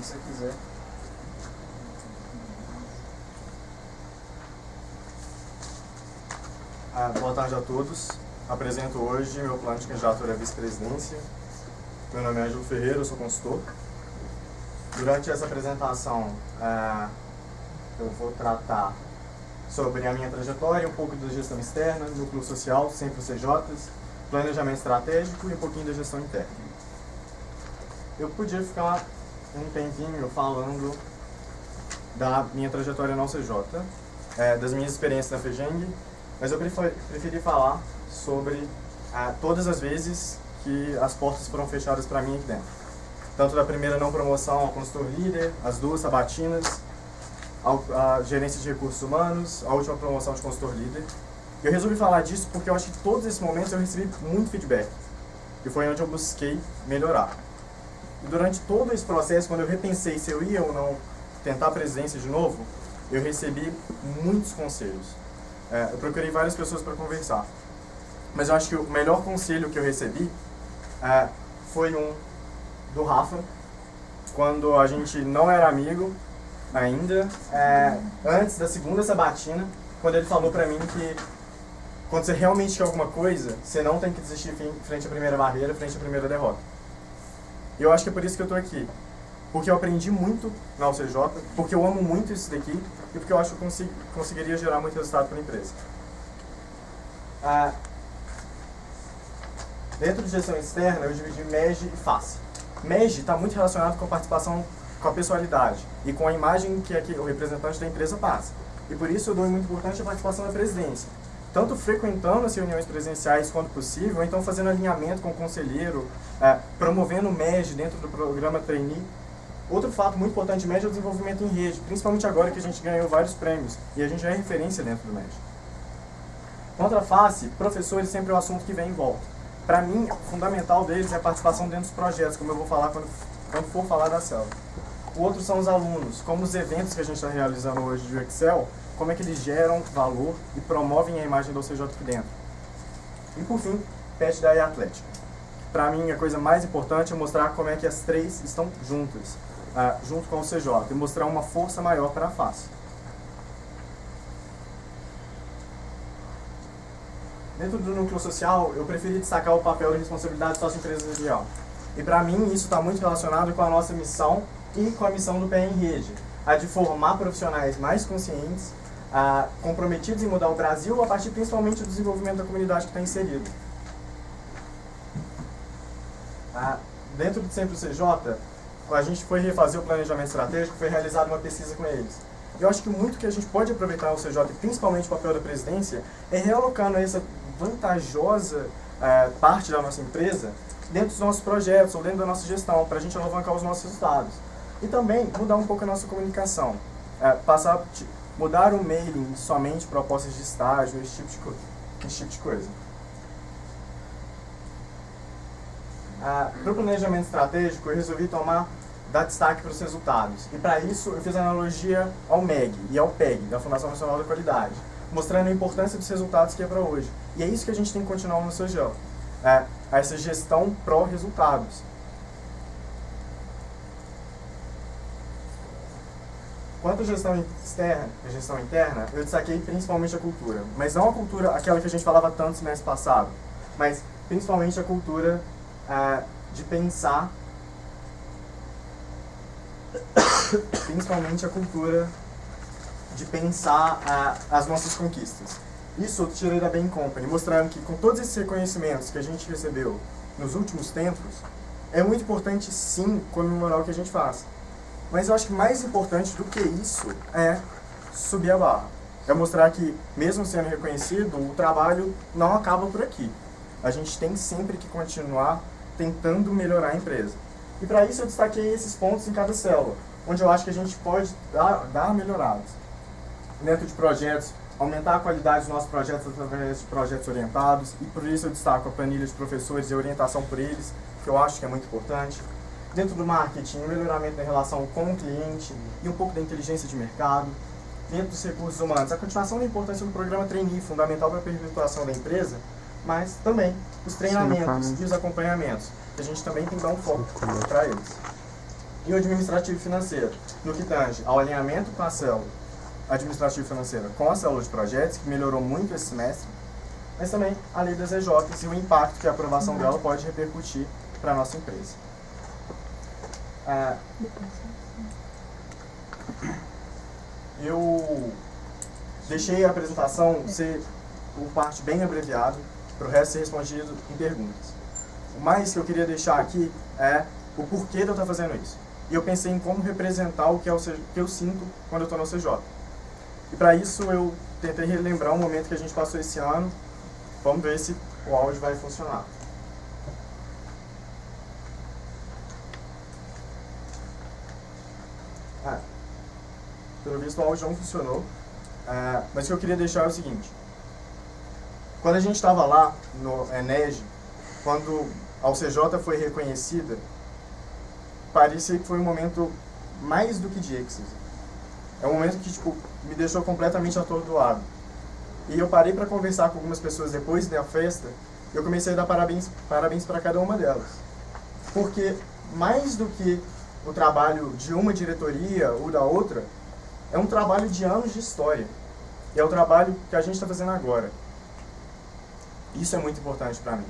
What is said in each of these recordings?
se você quiser. Boa tarde a todos. Apresento hoje meu plano de candidatura à vice-presidência. Meu nome é Ângelo Ferreira, eu sou consultor. Durante essa apresentação, eu vou tratar sobre a minha trajetória, um pouco da gestão externa, núcleo social, sempre os CJs, planejamento estratégico e um pouquinho da gestão interna. Eu podia ficar um tempinho falando da minha trajetória na UCJ, das minhas experiências na FEGENG, mas eu preferi falar sobre todas as vezes que as portas foram fechadas para mim aqui dentro. Tanto da primeira não promoção ao consultor líder, as 2 sabatinas, a gerência de recursos humanos, a última promoção de consultor líder. Eu resolvi falar disso porque eu acho que todos esses momentos eu recebi muito feedback. E foi onde eu busquei melhorar. E durante todo esse processo, quando eu repensei se eu ia ou não tentar a presidência de novo, eu recebi muitos conselhos. Eu procurei várias pessoas para conversar. Mas eu acho que o melhor conselho que eu recebi foi um do Rafa, quando a gente não era amigo ainda, antes da segunda sabatina, quando ele falou pra mim que quando você realmente quer alguma coisa, você não tem que desistir frente à primeira barreira, frente à primeira derrota. E eu acho que é por isso que eu tô aqui. Porque eu aprendi muito na UCJ, porque eu amo muito isso daqui e porque eu acho que eu conseguiria gerar muito resultado para a empresa. Dentro de gestão externa, eu dividi MEG e FACE. MEG está muito relacionado com a participação, com a pessoalidade e com a imagem que o representante da empresa passa. E por isso eu dou muito importante a participação da presidência. Tanto frequentando as reuniões presenciais quanto possível, ou então fazendo alinhamento com o conselheiro, promovendo o MEG dentro do programa Trainee. Outro fato muito importante de MEG é o desenvolvimento em rede, principalmente agora que a gente ganhou vários prêmios e a gente já é referência dentro do MEG. Contra a face, professores sempre é o assunto que vem em volta. Para mim, o fundamental deles é a participação dentro dos projetos, como eu vou falar quando for falar da célula. O outro são os alunos, como os eventos que a gente está realizando hoje de Excel, como é que eles geram valor e promovem a imagem do CJ aqui dentro. E por fim, PET da Atlética. Para mim, a coisa mais importante é mostrar como é que as 3 estão juntas, junto com o CJ, e mostrar uma força maior para a face. Dentro do núcleo social, eu preferi destacar o papel e responsabilidade sócio-empresarial. E para mim, isso está muito relacionado com a nossa missão e com a missão do PE em Rede, a de formar profissionais mais conscientes, comprometidos em mudar o Brasil a partir principalmente do desenvolvimento da comunidade que está inserida. Dentro do Sempre o CJ, a gente foi refazer o planejamento estratégico, foi realizada uma pesquisa com eles. Eu acho que muito que a gente pode aproveitar no CJ, principalmente o papel da presidência, é realocando essa vantajosa parte da nossa empresa dentro dos nossos projetos ou dentro da nossa gestão, para a gente alavancar os nossos resultados. E também mudar um pouco a nossa comunicação, mudar o mailing somente propostas de estágio, esse tipo de coisa. Para o planejamento estratégico, eu resolvi dar destaque para os resultados. E para isso, eu fiz a analogia ao MEG e ao PEG, da Fundação Nacional da Qualidade, mostrando a importância dos resultados que é para hoje. E é isso que a gente tem que continuar no CJ, essa gestão pró-resultados. Quanto à gestão externa e gestão interna, eu destaquei principalmente a cultura. Mas não a cultura, aquela que a gente falava tanto no mês passado, mas principalmente a cultura de pensar, as nossas conquistas. Isso eu tirei da Bain Company, mostrando que com todos esses reconhecimentos que a gente recebeu nos últimos tempos, é muito importante sim comemorar o que a gente faz. Mas eu acho que mais importante do que isso é subir a barra. É mostrar que, mesmo sendo reconhecido, o trabalho não acaba por aqui. A gente tem sempre que continuar tentando melhorar a empresa. E para isso eu destaquei esses pontos em cada célula, onde eu acho que a gente pode dar melhoradas. Dentro de projetos, aumentar a qualidade dos nossos projetos através de projetos orientados, e por isso eu destaco a planilha de professores e a orientação por eles, que eu acho que é muito importante. Dentro do marketing, o melhoramento da relação com o cliente e um pouco da inteligência de mercado. Dentro dos recursos humanos, a continuação da importância do programa Trainee, fundamental para a perpetuação da empresa, mas também os treinamentos e os acompanhamentos, que a gente também tem que dar um foco para eles. E o administrativo financeiro, no que tange ao alinhamento com a célula administrativa financeira com a célula de projetos, que melhorou muito esse semestre, mas também a lei das EJs e o impacto que a aprovação dela pode repercutir para a nossa empresa. Eu deixei a apresentação ser por parte bem abreviada, para o resto ser respondido em perguntas. O mais que eu queria deixar aqui é o porquê de eu estar fazendo isso. E eu pensei em como representar o que eu sinto quando eu estou no CJ. E para isso eu tentei relembrar um momento que a gente passou esse ano. Vamos ver se o áudio vai funcionar. Pelo visto o áudio não funcionou. Mas o que eu queria deixar é o seguinte. Quando a gente estava lá no ENEG, quando a UCJ foi reconhecida, parecia que foi um momento mais do que de êxtase. É um momento que me deixou completamente atordoado. E eu parei para conversar com algumas pessoas depois da festa, e eu comecei a dar parabéns para cada uma delas. Porque mais do que o trabalho de uma diretoria ou da outra, é um trabalho de anos de história. E é o trabalho que a gente está fazendo agora. Isso é muito importante para mim.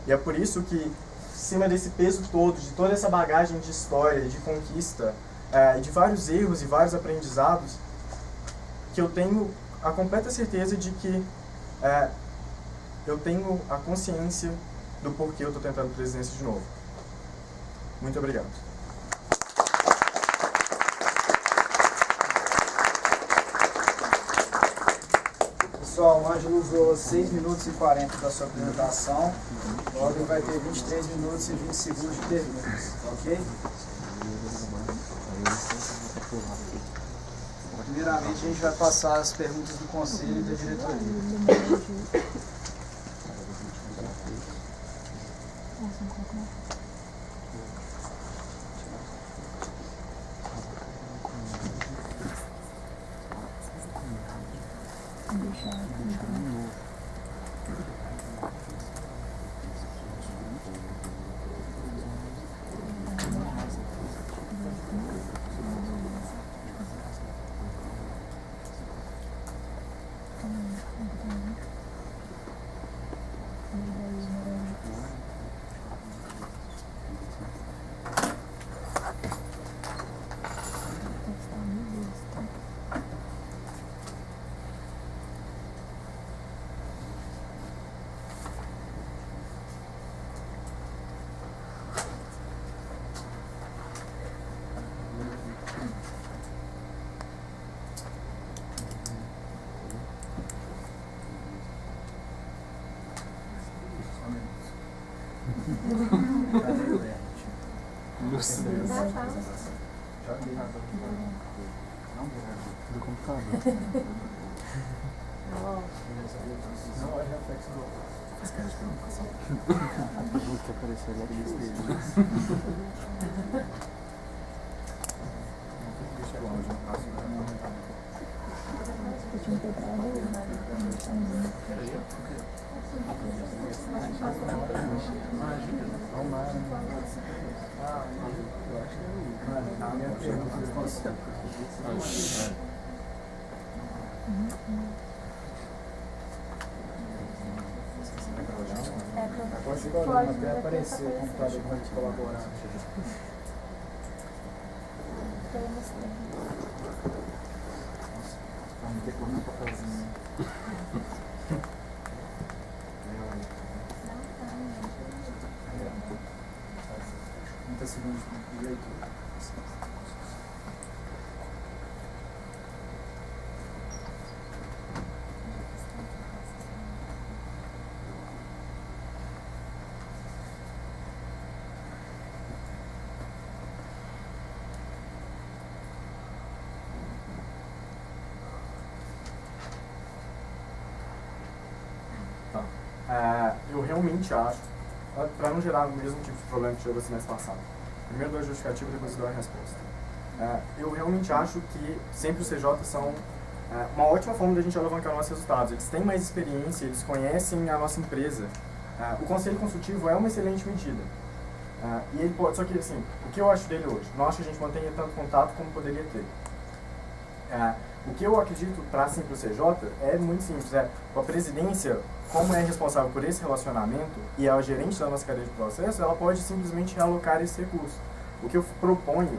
E é por isso que, em cima desse peso todo, de toda essa bagagem de história, de conquista, de vários erros e vários aprendizados, que eu tenho a completa certeza de que eu tenho a consciência do porquê eu estou tentando presidência de novo. Muito obrigado. Pessoal, o Ângelo usou 6 minutos e 40 da sua apresentação, logo ele vai ter 23 minutos e 20 segundos de perguntas, ok? Primeiramente, a gente vai passar as perguntas do conselho e da diretoria. Do computador. Não, é reflexo do As caras de provocação. O que apareceu logo nesse vídeo. Deixa o áudio no próximo. Pode ficar olhando até aparecer o computador para a gente colaborar. Vamos ter que correr um papelzinho. 30 segundos de leitura. Eu realmente acho, para não gerar o mesmo tipo de problema que gerou esse mês passado, primeiro dou a justificativa e depois dou a resposta. Eu realmente acho que sempre os CJ são uma ótima forma de a gente alavancar nossos resultados. Eles têm mais experiência, eles conhecem a nossa empresa. O conselho consultivo é uma excelente medida. E ele pode, só que assim, o que eu acho dele hoje? Não acho que a gente mantenha tanto contato como poderia ter. O que eu acredito para a Simples CJ é muito simples. A presidência, como é responsável por esse relacionamento e é a gerente da nossa cadeia de processo, ela pode simplesmente realocar esse recurso. O que eu proponho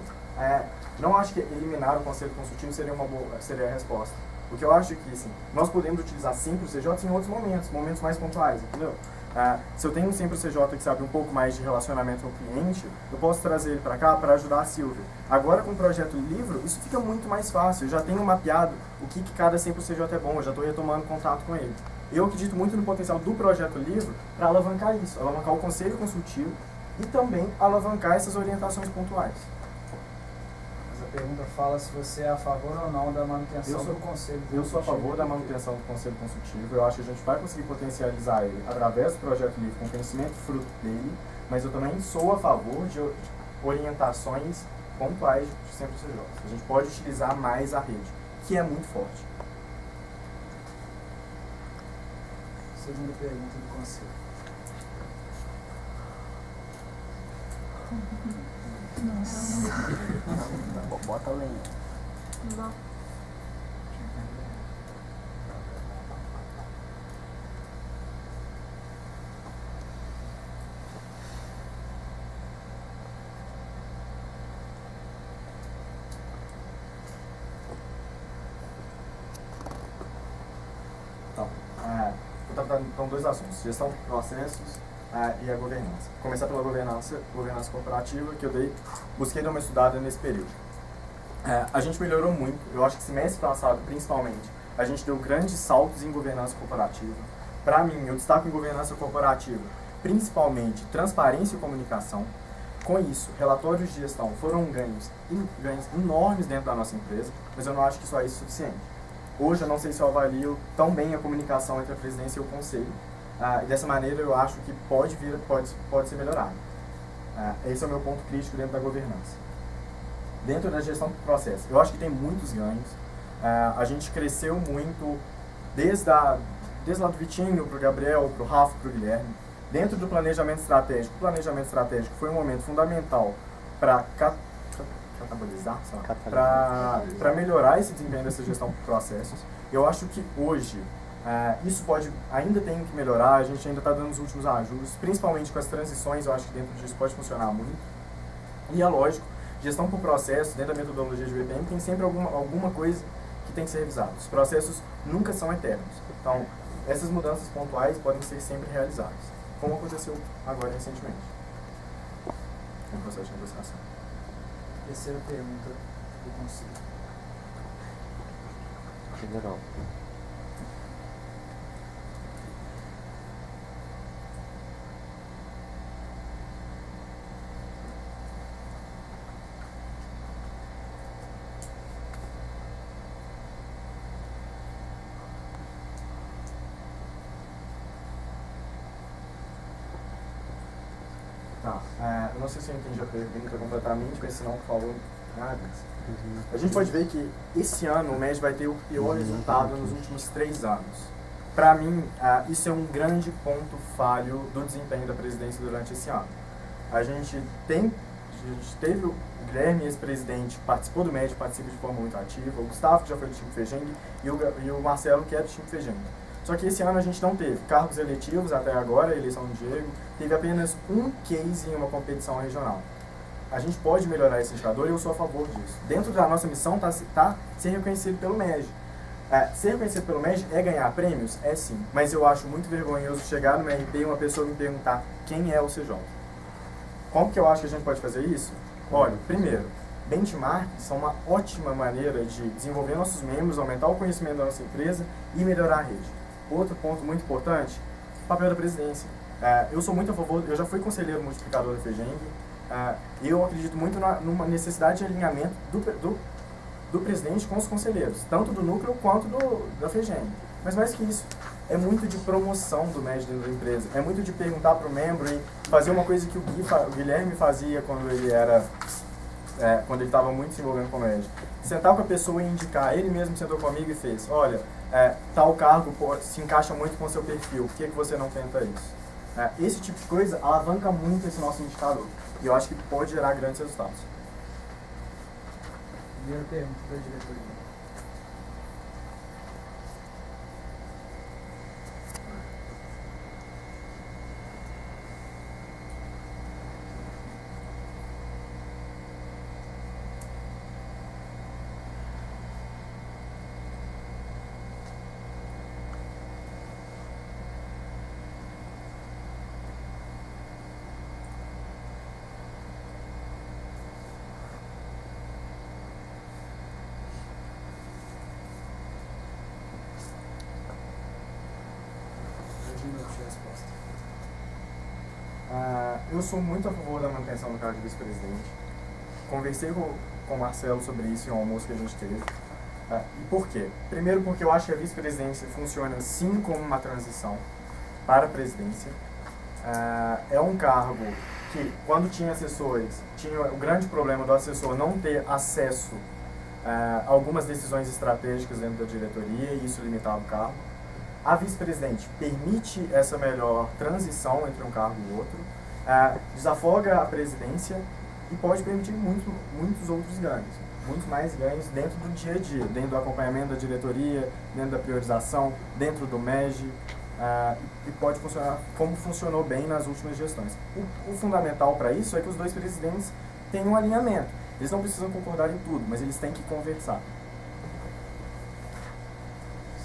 não acho que eliminar o conselho consultivo seria a resposta. O que eu acho é que assim, nós podemos utilizar sempre o CJ em outros momentos mais pontuais, entendeu? Se eu tenho sempre o CJ que sabe um pouco mais de relacionamento com o cliente, eu posso trazer ele para cá para ajudar a Silvia. Agora com o projeto livro, isso fica muito mais fácil. Eu já tenho mapeado o que cada sempre o CJ é bom, eu já estou retomando contato com ele. Eu acredito muito no potencial do projeto livro para alavancar isso, alavancar o conselho consultivo e também alavancar essas orientações pontuais. A pergunta fala se você é a favor ou não da manutenção do conselho consultivo. Eu sou a favor da manutenção do conselho consultivo. Eu acho que a gente vai conseguir potencializar ele através do projeto livre com conhecimento fruto dele, mas eu também sou a favor de orientações pontuais de sempre CJ. A gente pode utilizar mais a rede, que é muito forte. Segunda pergunta do conselho. Bota a lenha. Não. Então, dois assuntos, gestão de processos e a governança. Vou começar pela governança corporativa, que eu busquei dar uma estudada nesse período. A gente melhorou muito, eu acho que semestre passado, principalmente, a gente deu grandes saltos em governança corporativa. Para mim, eu destaco em governança corporativa, principalmente transparência e comunicação. Com isso, relatórios de gestão foram ganhos enormes dentro da nossa empresa, mas eu não acho que isso é suficiente. Hoje, eu não sei se eu avalio tão bem a comunicação entre a presidência e o conselho. E dessa maneira, eu acho que pode ser melhorado. Esse é o meu ponto crítico dentro da governança. Dentro da gestão do processo, eu acho que tem muitos ganhos. A gente cresceu muito, desde lá do Vitinho para o Gabriel, para o Rafa, para o Guilherme. Dentro do planejamento estratégico, o planejamento estratégico foi um momento fundamental para para melhorar esse desempenho dessa gestão de processos. Eu acho que hoje isso ainda tem que melhorar, a gente ainda está dando os últimos ajustes, principalmente com as transições, eu acho que dentro disso pode funcionar muito. E é lógico, gestão por processo, dentro da metodologia de VPM, tem sempre alguma coisa que tem que ser revisada. Os processos nunca são eternos. Então, essas mudanças pontuais podem ser sempre realizadas, como aconteceu agora recentemente, no processo de negociação. Terceira pergunta do conselho. General. Eu não sei se eu entendi a pergunta completamente, mas se não, por favor, nada. A gente pode ver que esse ano o MED vai ter o pior resultado nos últimos 3 anos. Para mim, isso é um grande ponto falho do desempenho da presidência durante esse ano. A gente teve o Guilherme, ex-presidente, participou do MED, participa de forma muito ativa, o Gustavo, que já foi do time Fejeng, e o Marcelo, que é do time Fejeng. Só que esse ano a gente não teve cargos eletivos até agora, a eleição do Diego, teve apenas um case em uma competição regional. A gente pode melhorar esse indicador e eu sou a favor disso. Dentro da nossa missão está ser reconhecido pelo MED. Ser reconhecido pelo MED é ganhar prêmios? É sim, mas eu acho muito vergonhoso chegar no MRP e uma pessoa me perguntar quem é o CJ. Como que eu acho que a gente pode fazer isso? Olha, primeiro, benchmarks são uma ótima maneira de desenvolver nossos membros, aumentar o conhecimento da nossa empresa e melhorar a rede. Outro ponto muito importante, papel da presidência. Eu sou muito a favor, eu já fui conselheiro multiplicador da Fejeng, eu acredito muito numa necessidade de alinhamento do presidente com os conselheiros, tanto do núcleo quanto da Fejeng. Mas mais que isso, é muito de promoção do MED dentro da empresa, é muito de perguntar para o membro e fazer uma coisa que o Guilherme fazia quando ele estava muito se envolvendo com o MED. Sentar com a pessoa e indicar, ele mesmo sentou comigo e fez, olha, tal cargo se encaixa muito com o seu perfil, por que você não tenta isso? Esse tipo de coisa alavanca muito esse nosso indicador. E eu acho que pode gerar grandes resultados. Primeira pergunta da diretoria. Eu sou muito a favor da manutenção do cargo de vice-presidente. Conversei com o Marcelo sobre isso em um almoço que a gente teve. E por quê? Primeiro porque eu acho que a vice-presidência funciona sim como uma transição para a presidência. É um cargo que, quando tinha assessores, tinha o grande problema do assessor não ter acesso a algumas decisões estratégicas dentro da diretoria, e isso limitava o cargo. A vice-presidente permite essa melhor transição entre um cargo e outro, desafoga a presidência e pode permitir muitos outros ganhos, muitos mais ganhos dentro do dia a dia, dentro do acompanhamento da diretoria, dentro da priorização, dentro do MEG, e pode funcionar como funcionou bem nas últimas gestões. O fundamental para isso é que os dois presidentes tenham um alinhamento. Eles não precisam concordar em tudo, mas eles têm que conversar.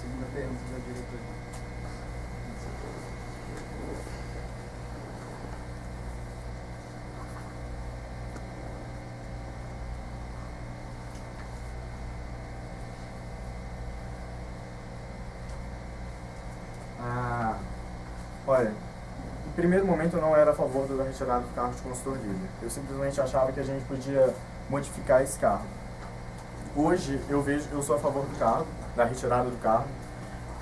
Segunda pergunta da diretoria. Olha, em primeiro momento eu não era a favor da retirada do cargo de consultor líder. Eu simplesmente achava que a gente podia modificar esse cargo. Hoje eu sou a favor do cargo, da retirada do cargo.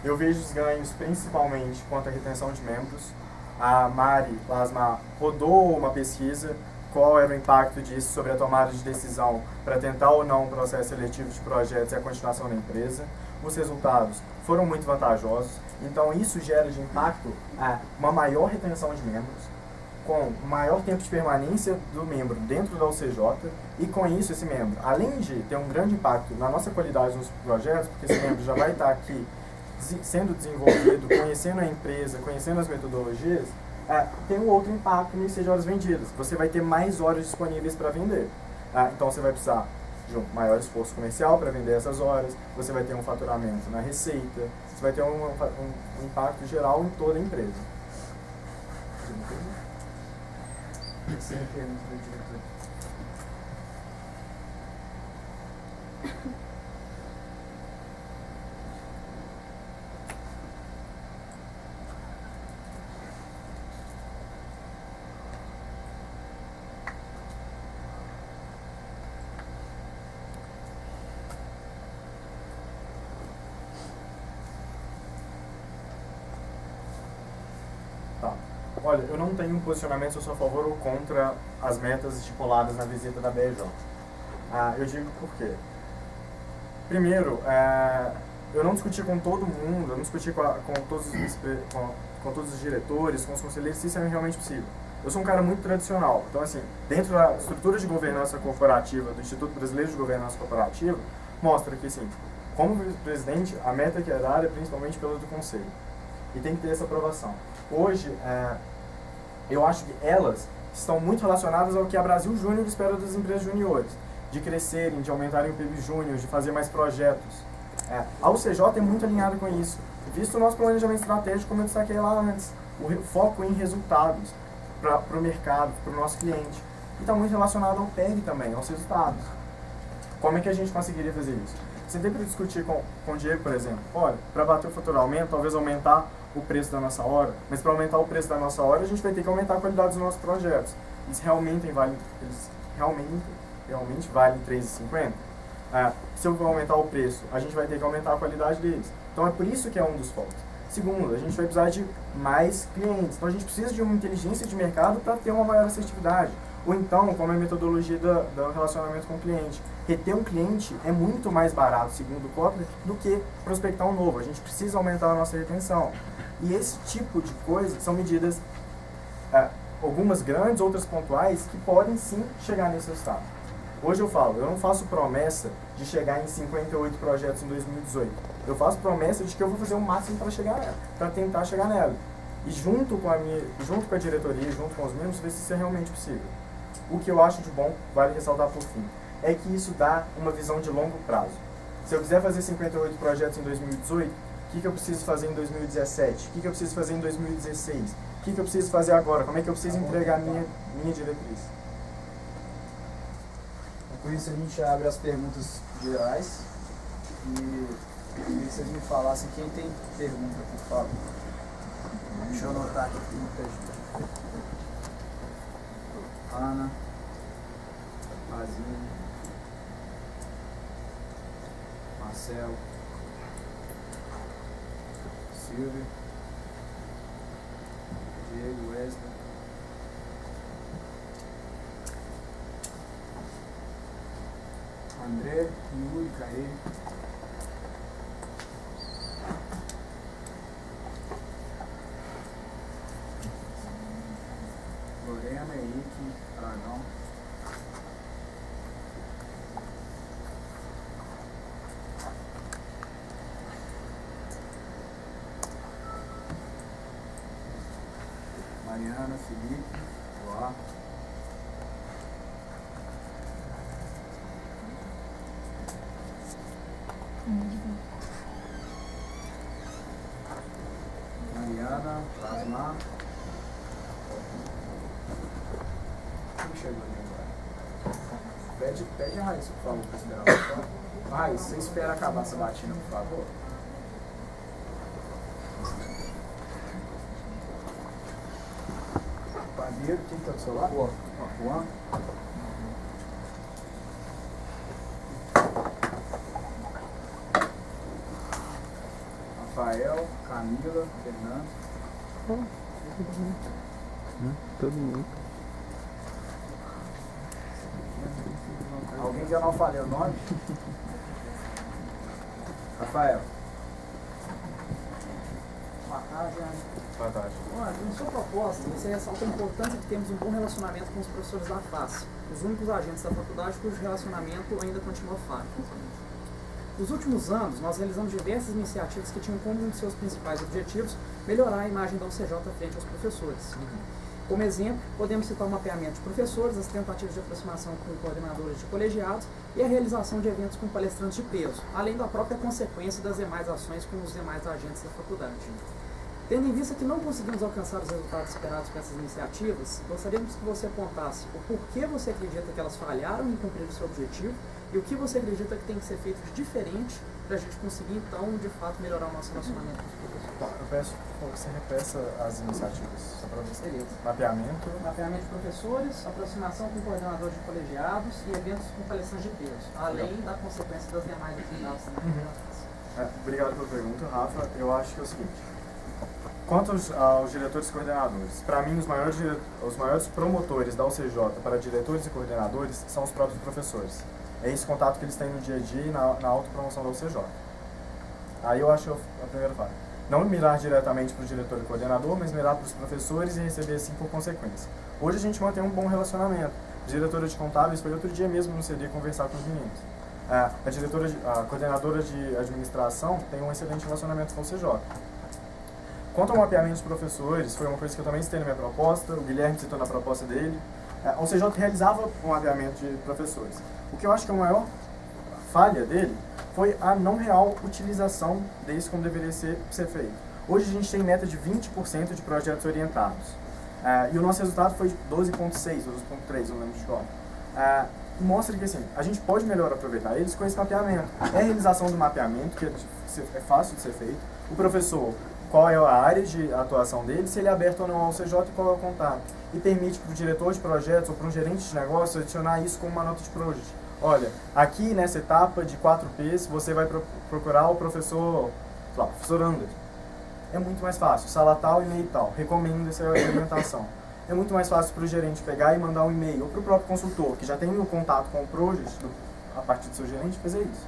Eu vejo os ganhos principalmente quanto à retenção de membros. A Mari Lasmar rodou uma pesquisa, qual era o impacto disso sobre a tomada de decisão para tentar ou não o processo seletivo de projetos e a continuação da empresa. Os resultados foram muito vantajosos, então isso gera de impacto uma maior retenção de membros, com maior tempo de permanência do membro dentro da UCJ, e com isso esse membro, além de ter um grande impacto na nossa qualidade nos projetos, porque esse membro já vai estar aqui sendo desenvolvido, conhecendo a empresa, conhecendo as metodologias, tem um outro impacto nisso, seja horas vendidas. Você vai ter mais horas disponíveis para vender. Então você vai precisar de um maior esforço comercial para vender essas horas, você vai ter um faturamento na receita, você vai ter um impacto geral em toda a empresa. Terceira pergunta da diretoria. Tá. Olha, eu não tenho um posicionamento se eu sou a favor ou contra as metas estipuladas na visita da BJ. Eu digo por quê. Primeiro, eu não discuti com todo mundo, eu não discuti com todos os diretores, com os conselheiros, se isso é realmente possível. Eu sou um cara muito tradicional, então assim, dentro da estrutura de governança corporativa do Instituto Brasileiro de Governança Corporativa, mostra que assim, como presidente, a meta que é dada é principalmente pelo do conselho. E tem que ter essa aprovação. Hoje, eu acho que elas estão muito relacionadas ao que a Brasil Júnior espera das empresas juniores, de crescerem, de aumentarem o PIB júnior, de fazer mais projetos. A UCJ é muito alinhada com isso. Visto o nosso planejamento estratégico, como eu destaquei lá antes, o foco em resultados para o mercado, para o nosso cliente. E está muito relacionado ao PEG também, aos resultados. Como é que a gente conseguiria fazer isso? Você tem que discutir com o Diego, por exemplo, olha, para bater o faturamento, talvez aumentar o preço da nossa hora, mas para aumentar o preço da nossa hora, a gente vai ter que aumentar a qualidade dos nossos projetos. Eles realmente valem R$3,50. Se eu vou aumentar o preço, a gente vai ter que aumentar a qualidade deles. Então é por isso que é um dos focos. Segundo, a gente vai precisar de mais clientes. Então a gente precisa de uma inteligência de mercado para ter uma maior assertividade. Ou então, como é a metodologia do relacionamento com o cliente. Reter um cliente é muito mais barato, segundo o Kotler, do que prospectar um novo. A gente precisa aumentar a nossa retenção. E esse tipo de coisa são medidas algumas grandes, outras pontuais, que podem sim chegar nesse resultado. Hoje eu falo, eu não faço promessa de chegar em 58 projetos em 2018. Eu faço promessa de que eu vou fazer o máximo para tentar chegar nela. E junto com a diretoria, junto com os membros, ver se isso é realmente possível. O que eu acho de bom, vale ressaltar por fim, é que isso dá uma visão de longo prazo. Se eu quiser fazer 58 projetos em 2018, o que eu preciso fazer em 2017? O que eu preciso fazer em 2016? O que eu preciso fazer agora? Como é que eu preciso entregar a minha diretriz? Com isso a gente abre as perguntas gerais e queria que vocês me falassem quem tem pergunta, por favor. Deixa eu anotar aqui que tem muita gente. Ana, Mazinho, Marcelo, Silvio, Diego, Wesley, André, Yuri, Caê, Lorena, Henrique, Aragão, Mariana, Felipe, Joá, Mariana, Plasmar. Quem chegou ali agora? Pede a Raíssa, por favor, para esperar. Raíssa, você espera acabar essa batida, por favor. Padeiro, quem está do seu lado? Juan. Rafael, Camila, Fernando. Todo mundo. Alguém que eu não falei o nome? Rafael. Boa tarde, Ana. Boa tarde. Ana, em sua proposta, você ressalta a importância de termos um bom relacionamento com os professores da FACE, os únicos agentes da faculdade cujo relacionamento ainda continua falho. Nos últimos anos, nós realizamos diversas iniciativas que tinham como um de seus principais objetivos melhorar a imagem da UCJ frente aos professores. Como exemplo, podemos citar o mapeamento de professores, as tentativas de aproximação com coordenadores de colegiados e a realização de eventos com palestrantes de peso, além da própria consequência das demais ações com os demais agentes da faculdade. Tendo em vista que não conseguimos alcançar os resultados esperados com essas iniciativas, gostaríamos que você apontasse o porquê você acredita que elas falharam em cumprir o seu objetivo e o que você acredita que tem que ser feito de diferente para a gente conseguir, então, de fato, melhorar o nosso relacionamento com os professores. Tá, eu peço que você repeça as iniciativas, só para ver se Beleza. mapeamento. Mapeamento de professores, aproximação com coordenadores de colegiados e eventos com palestrantes de peso, além da consequência das demais atividades também. Obrigado pela pergunta, Rafa. Eu acho que é o seguinte. Quanto aos diretores e coordenadores, para mim, os maiores promotores da UCJ para diretores e coordenadores são os próprios professores. É esse contato que eles têm no dia a dia e na autopromoção da UCJ. Aí eu acho a primeira parte. Não mirar diretamente para o diretor e coordenador, mas mirar para os professores e receber assim por consequência. Hoje a gente mantém um bom relacionamento. A diretora de contábeis foi outro dia mesmo no CD conversar com os meninos. A coordenadora de administração tem um excelente relacionamento com o UCJ. Quanto ao mapeamento dos professores, foi uma coisa que eu também citei na minha proposta, o Guilherme citou na proposta dele. O CJ realizava um mapeamento de professores. O que eu acho que a maior falha dele foi a não real utilização desse como deveria ser feito. Hoje a gente tem meta de 20% de projetos orientados. E o nosso resultado foi 12,6 ou 12,3, não lembro de qual. Mostra que assim, a gente pode melhor aproveitar eles com esse mapeamento. É a realização do mapeamento, que é fácil de ser feito. O professor, qual é a área de atuação dele, se ele é aberto ou não ao CJ e qual é o contato. E permite para o diretor de projetos ou para um gerente de negócio adicionar isso como uma nota de project. Olha, aqui nessa etapa de 4Ps, você vai procurar o professor, sei lá, professor Anderson. É muito mais fácil, sala tal, e-mail tal. Recomendo essa orientação. É muito mais fácil para o gerente pegar e mandar um e-mail, ou para o próprio consultor, que já tem o contato com o project, a partir do seu gerente, fazer isso.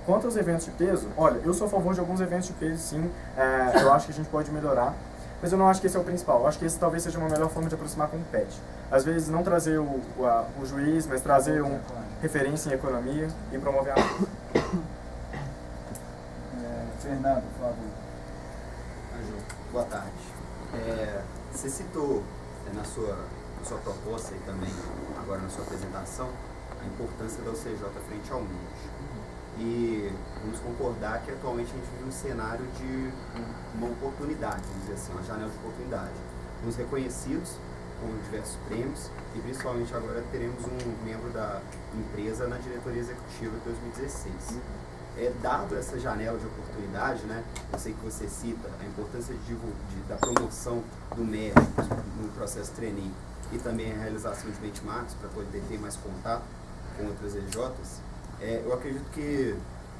Quanto aos eventos de peso, olha, eu sou a favor de alguns eventos de peso, sim. Eu acho que a gente pode melhorar. mas eu não acho que esse é o principal. Eu acho que esse talvez seja uma melhor forma de aproximar com o PET. Às vezes não trazer o juiz, mas trazer uma referência em economia e promover a Fernando, por favor. Anjo, boa tarde. Você citou na sua proposta e também agora na sua apresentação a importância da UCJ frente ao MED. E vamos concordar que atualmente a gente vive um cenário de uma oportunidade, vamos dizer assim, uma janela de oportunidade. Fomos reconhecidos com diversos prêmios e principalmente agora teremos um membro da empresa na diretoria executiva de 2016. Dado essa janela de oportunidade, né, eu sei que você cita a importância da promoção do médico no processo trainee e também a realização de benchmarks para poder ter mais contato com outras EJs, eu acredito que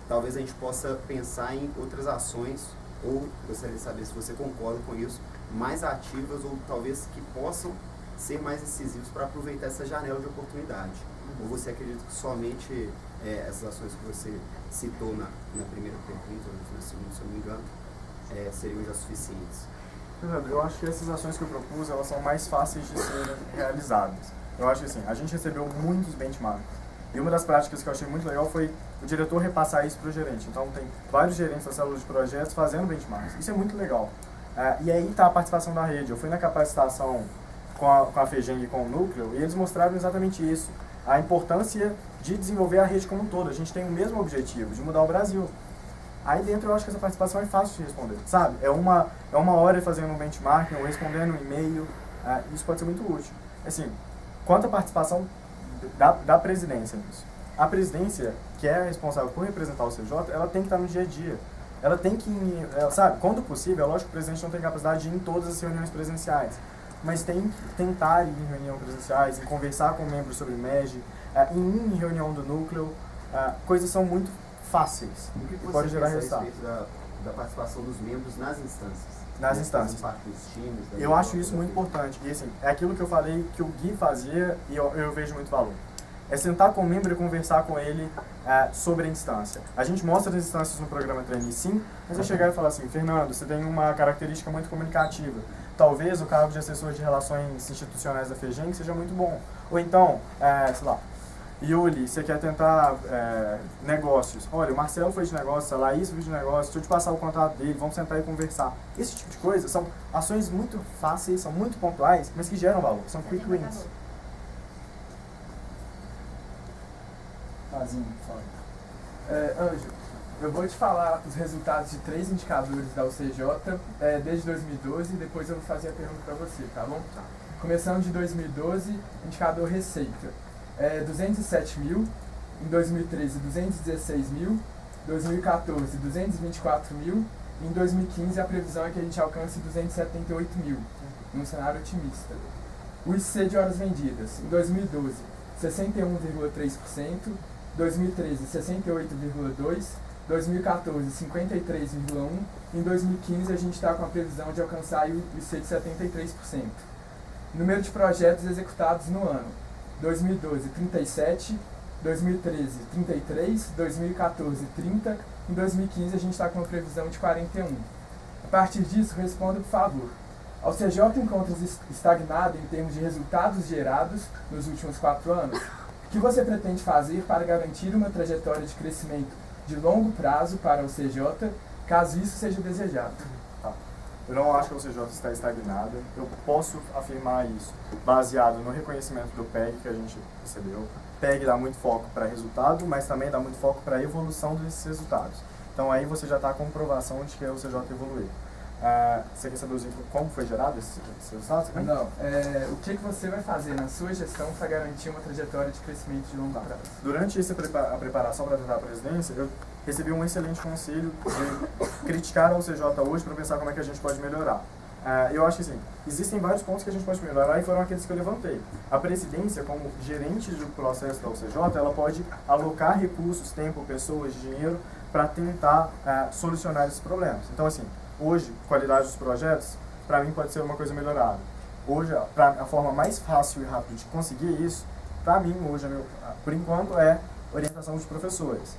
talvez a gente possa pensar em outras ações, ou gostaria de saber se você concorda com isso, mais ativas ou talvez que possam ser mais decisivos para aproveitar essa janela de oportunidade. Ou você acredita que somente essas ações que você citou na primeira pergunta, ou na segunda, se eu não me engano, seriam já suficientes? Eu acho que essas ações que eu propus, elas são mais fáceis de serem realizadas. Eu acho que assim, a gente recebeu muitos benchmarks. E uma das práticas que eu achei muito legal foi o diretor repassar isso para o gerente. Então tem vários gerentes da célula de projetos fazendo benchmarks. Isso é muito legal. E aí está a participação da rede. Eu fui na capacitação com a FEGENG e com o Núcleo e eles mostraram exatamente isso. A importância de desenvolver a rede como um todo. A gente tem o mesmo objetivo, de mudar o Brasil. Aí dentro eu acho que essa participação é fácil de responder, sabe? É uma hora fazendo um benchmark, ou respondendo um e-mail. Isso pode ser muito útil. Assim, quanto à participação da presidência nisso. A presidência, que é responsável por representar o CJ, ela tem que estar no dia a dia. Ela tem que, sabe, quando possível, é lógico que o presidente não tem capacidade de ir em todas as reuniões presenciais, mas tem que tentar ir em reuniões presenciais, em conversar com membros sobre o MEG, em reunião do núcleo. Coisas são muito fáceis. O que você pode gerar pensa a resultado. respeito da participação dos membros nas instâncias? Nas instâncias. Eu acho isso muito importante. E assim, é aquilo que eu falei que o Gui fazia e eu vejo muito valor. É sentar com o membro e conversar com ele sobre a instância. A gente mostra as instâncias no programa Trainee, sim, mas é chegar e falar assim, Fernando, você tem uma característica muito comunicativa. Talvez o cargo de assessor de relações institucionais da FEGENG seja muito bom. Ou então, sei lá, Yuli, você quer tentar negócios. Olha, o Marcelo foi de negócios, a Laís foi de negócios, deixa eu te passar o contato dele, vamos sentar e conversar. Esse tipo de coisa são ações muito fáceis, são muito pontuais, mas que geram valor, são quick wins. Fazinho, por favor. Ângelo, eu vou te falar os resultados de 3 indicadores da UCJ desde 2012 e depois eu vou fazer a pergunta para você, tá bom? Começando de 2012, indicador receita. 207 mil, em 2013 216 mil, 2014 224 mil, e em 2015 a previsão é que a gente alcance 278 mil, num cenário otimista. O IC de horas vendidas, em 2012 61,3%, 2013 68,2%, 2014 53,1%, e em 2015 a gente está com a previsão de alcançar o IC de 73%. Número de projetos executados no ano. 2012, 37, 2013, 33, 2014, 30, em 2015 a gente está com uma previsão de 41. A partir disso, responda por favor. A UCJ encontra-se estagnada em termos de resultados gerados nos últimos 4 anos? O que você pretende fazer para garantir uma trajetória de crescimento de longo prazo para a UCJ, caso isso seja desejado? Eu não acho que a UCJ está estagnada. Eu posso afirmar isso baseado no reconhecimento do PEG que a gente recebeu. O PEG dá muito foco para resultado, mas também dá muito foco para a evolução desses resultados. Então aí você já está com comprovação de que a UCJ evoluiu. Você quer saber como foi gerado esses resultados? Não. O que você vai fazer na sua gestão para garantir uma trajetória de crescimento de longo prazo? Durante a preparação para tentar a presidência, eu recebi um excelente conselho de criticar a UCJ hoje para pensar como é que a gente pode melhorar. Eu acho que assim, existem vários pontos que a gente pode melhorar e foram aqueles que eu levantei. A presidência, como gerente do processo da UCJ, ela pode alocar recursos, tempo, pessoas, dinheiro para tentar solucionar esses problemas. Então assim, hoje, qualidade dos projetos, para mim pode ser uma coisa melhorada. Hoje, a forma mais fácil e rápida de conseguir isso, para mim hoje, por enquanto, é orientação dos professores.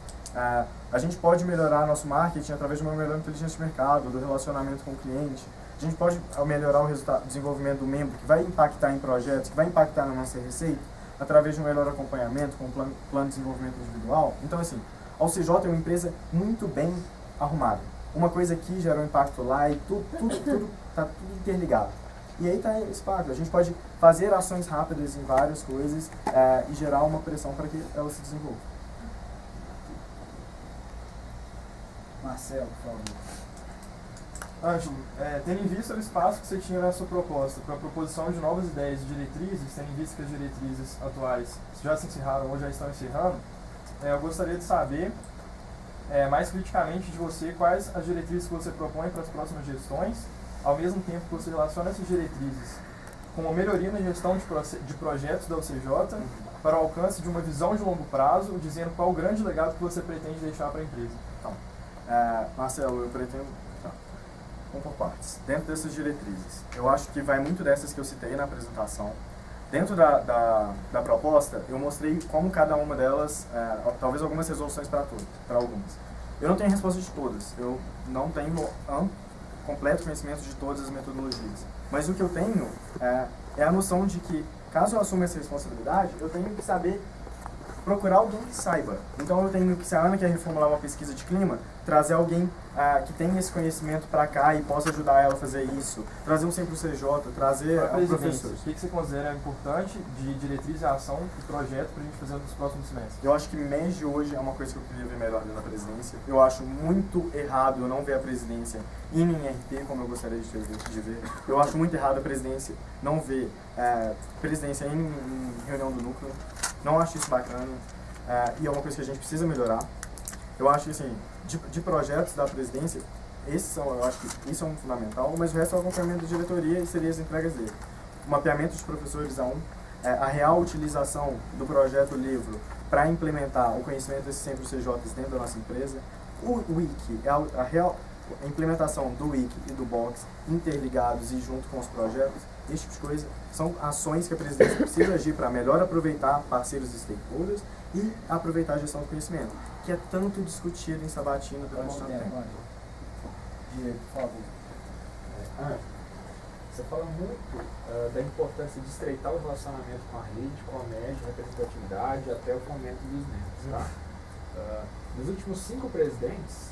A gente pode melhorar nosso marketing através de uma melhor inteligência de mercado, do relacionamento com o cliente. A gente pode melhorar o resultado, o desenvolvimento do membro, que vai impactar em projetos, que vai impactar na nossa receita, através de um melhor acompanhamento com o plano de desenvolvimento individual. Então, assim, a UCJ é uma empresa muito bem arrumada. Uma coisa aqui gera um impacto lá e tudo está tudo interligado. E aí está esse impacto. A gente pode fazer ações rápidas em várias coisas e gerar uma pressão para que ela se desenvolva. Marcelo, por favor. Ângelo, tendo em vista o espaço que você tinha na sua proposta para a proposição de novas ideias e diretrizes, tendo em vista que as diretrizes atuais já se encerraram ou já estão encerrando, eu gostaria de saber, mais criticamente de você, quais as diretrizes que você propõe para as próximas gestões, ao mesmo tempo que você relaciona essas diretrizes com a melhoria na gestão de projetos da UCJ para o alcance de uma visão de longo prazo, dizendo qual o grande legado que você pretende deixar para a empresa. Então, Marcelo, eu pretendo... Vamos por partes. Dentro dessas diretrizes, eu acho que vai muito dessas que eu citei na apresentação. Dentro da proposta, eu mostrei como cada uma delas, talvez algumas resoluções para algumas. Eu não tenho resposta de todas, eu não tenho completo conhecimento de todas as metodologias. Mas o que eu tenho é a noção de que, caso eu assuma essa responsabilidade, eu tenho que saber procurar alguém que saiba. Então eu tenho que, se a Ana quer reformular uma pesquisa de clima, trazer alguém que tenha esse conhecimento para cá e possa ajudar ela a fazer isso. Trazer um sempre o CJ, trazer professores. O que você considera importante de diretriz e ação e projeto para a gente fazer nos próximos semestres? Eu acho que MEG hoje é uma coisa que eu queria ver melhor dentro da presidência. Eu acho muito errado eu não ver a presidência em RP como eu gostaria de ver. Eu acho muito errado a presidência não ver presidência em reunião do núcleo. Não acho isso bacana e é uma coisa que a gente precisa melhorar. Eu acho que, assim, de projetos da presidência, eu acho que isso é um fundamental, mas o resto é o acompanhamento da diretoria e seria as entregas dele. O mapeamento de professores a real utilização do projeto livro para implementar o conhecimento desses centros CJs dentro da nossa empresa. O Wiki, a implementação do Wiki e do Box interligados e junto com os projetos, esse tipo de coisa, são ações que a presidência precisa agir para melhor aproveitar parceiros e stakeholders e aproveitar a gestão do conhecimento, que é tanto discutido em Sabatina durante tanto tempo. Diego, por favor. Você fala muito da importância de estreitar o relacionamento com a rede, com a MEG, representatividade, até o fomento dos membros. Tá? Nos últimos 5 presidentes,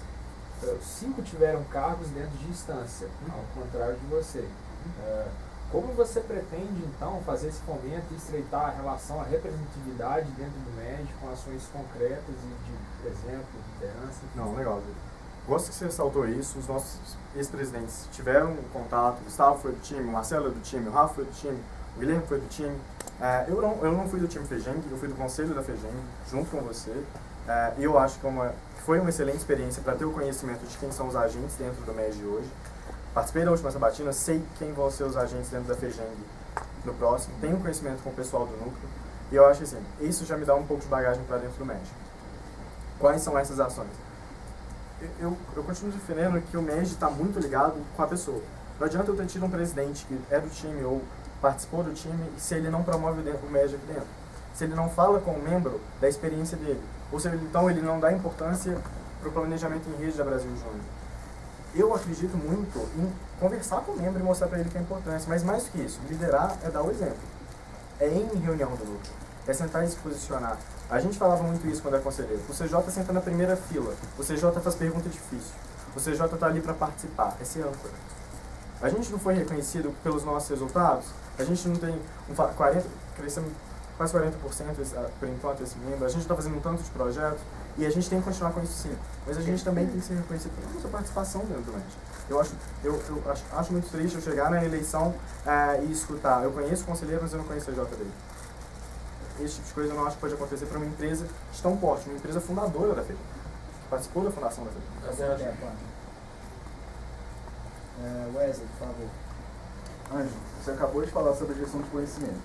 5 tiveram cargos dentro de instância, ao contrário de você. Como você pretende, então, fazer esse fomento e estreitar a relação, a representatividade dentro do MEG com ações concretas e de exemplo, liderança? Não, legal. Gosto que você ressaltou isso. Os nossos ex-presidentes tiveram contato. O Gustavo foi do time, o Marcelo é do time, o Rafa foi do time, o Guilherme foi do time. Eu não fui do time FEGENG, eu fui do conselho da FEGENG, junto com você. E eu acho que foi uma excelente experiência para ter o conhecimento de quem são os agentes dentro do MEG hoje. Participei da última sabatina, sei quem vão ser os agentes dentro da FEGENG no próximo, tenho conhecimento com o pessoal do núcleo, e eu acho assim, isso já me dá um pouco de bagagem para dentro do MEG. Quais são essas ações? Eu continuo defendendo que o MEG está muito ligado com a pessoa. Não adianta eu ter tido um presidente que é do time ou participou do time, se ele não promove o MEG aqui dentro. Se ele não fala com o membro da experiência dele, ou se então ele não dá importância para o planejamento em rede da Brasil Júnior. Eu acredito muito em conversar com o membro e mostrar para ele que é importante, mas mais do que isso, liderar é dar o exemplo. É em reunião do núcleo, é sentar e se posicionar. A gente falava muito isso quando era conselheiro. O CJ senta na primeira fila, o CJ faz pergunta difícil, o CJ está ali para participar, é ser âncora. A gente não foi reconhecido pelos nossos resultados, a gente não tem crescemos quase 40% por enquanto esse membro, a gente está fazendo um tanto de projetos, e a gente tem que continuar com isso sim. Mas a gente também tem que ser reconhecido pela nossa participação dentro do MEG. Eu acho muito triste eu chegar na eleição e escutar. Eu conheço o conselheiro, mas eu não conheço a CJ dele. Esse tipo de coisa eu não acho que pode acontecer para uma empresa de tão forte, uma empresa fundadora da FEG, que participou da fundação da FEG. Wesley, por favor. Ângelo, você acabou de falar sobre a gestão de conhecimento.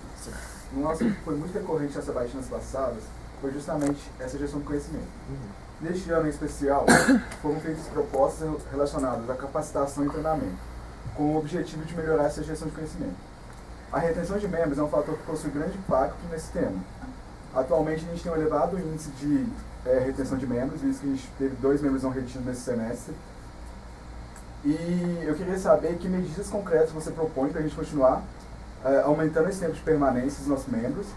Um assunto que foi muito recorrente nas sabatinas passadas foi justamente essa gestão de conhecimento. Neste ano em especial, foram feitas propostas relacionadas à capacitação e treinamento, com o objetivo de melhorar essa gestão de conhecimento. A retenção de membros é um fator que possui grande impacto nesse tema. Atualmente, a gente tem um elevado índice de retenção de membros, visto que a gente teve 2 membros não retidos nesse semestre. E eu queria saber que medidas concretas você propõe para a gente continuar aumentando esse tempo de permanência dos nossos membros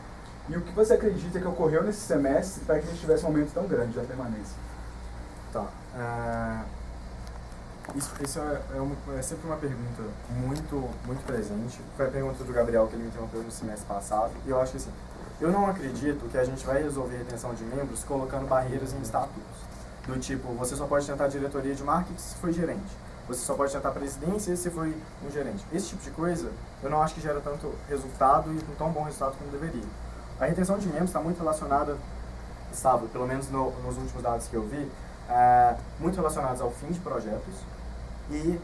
e o que você acredita que ocorreu nesse semestre para que a gente tivesse um aumento tão grande da permanência. Tá. Isso é sempre uma pergunta muito presente. Foi a pergunta do Gabriel que ele me interrompeu no semestre passado. E eu acho que assim, eu não acredito que a gente vai resolver a retenção de membros colocando barreiras em estatutos. Do tipo, você só pode tentar diretoria de marketing se foi gerente. Você só pode tentar presidência se foi um gerente. Esse tipo de coisa, eu não acho que gera tanto resultado e um tão bom resultado como deveria. A retenção de membros está muito relacionada, pelo menos nos últimos dados que eu vi, muito relacionados ao fim de projetos e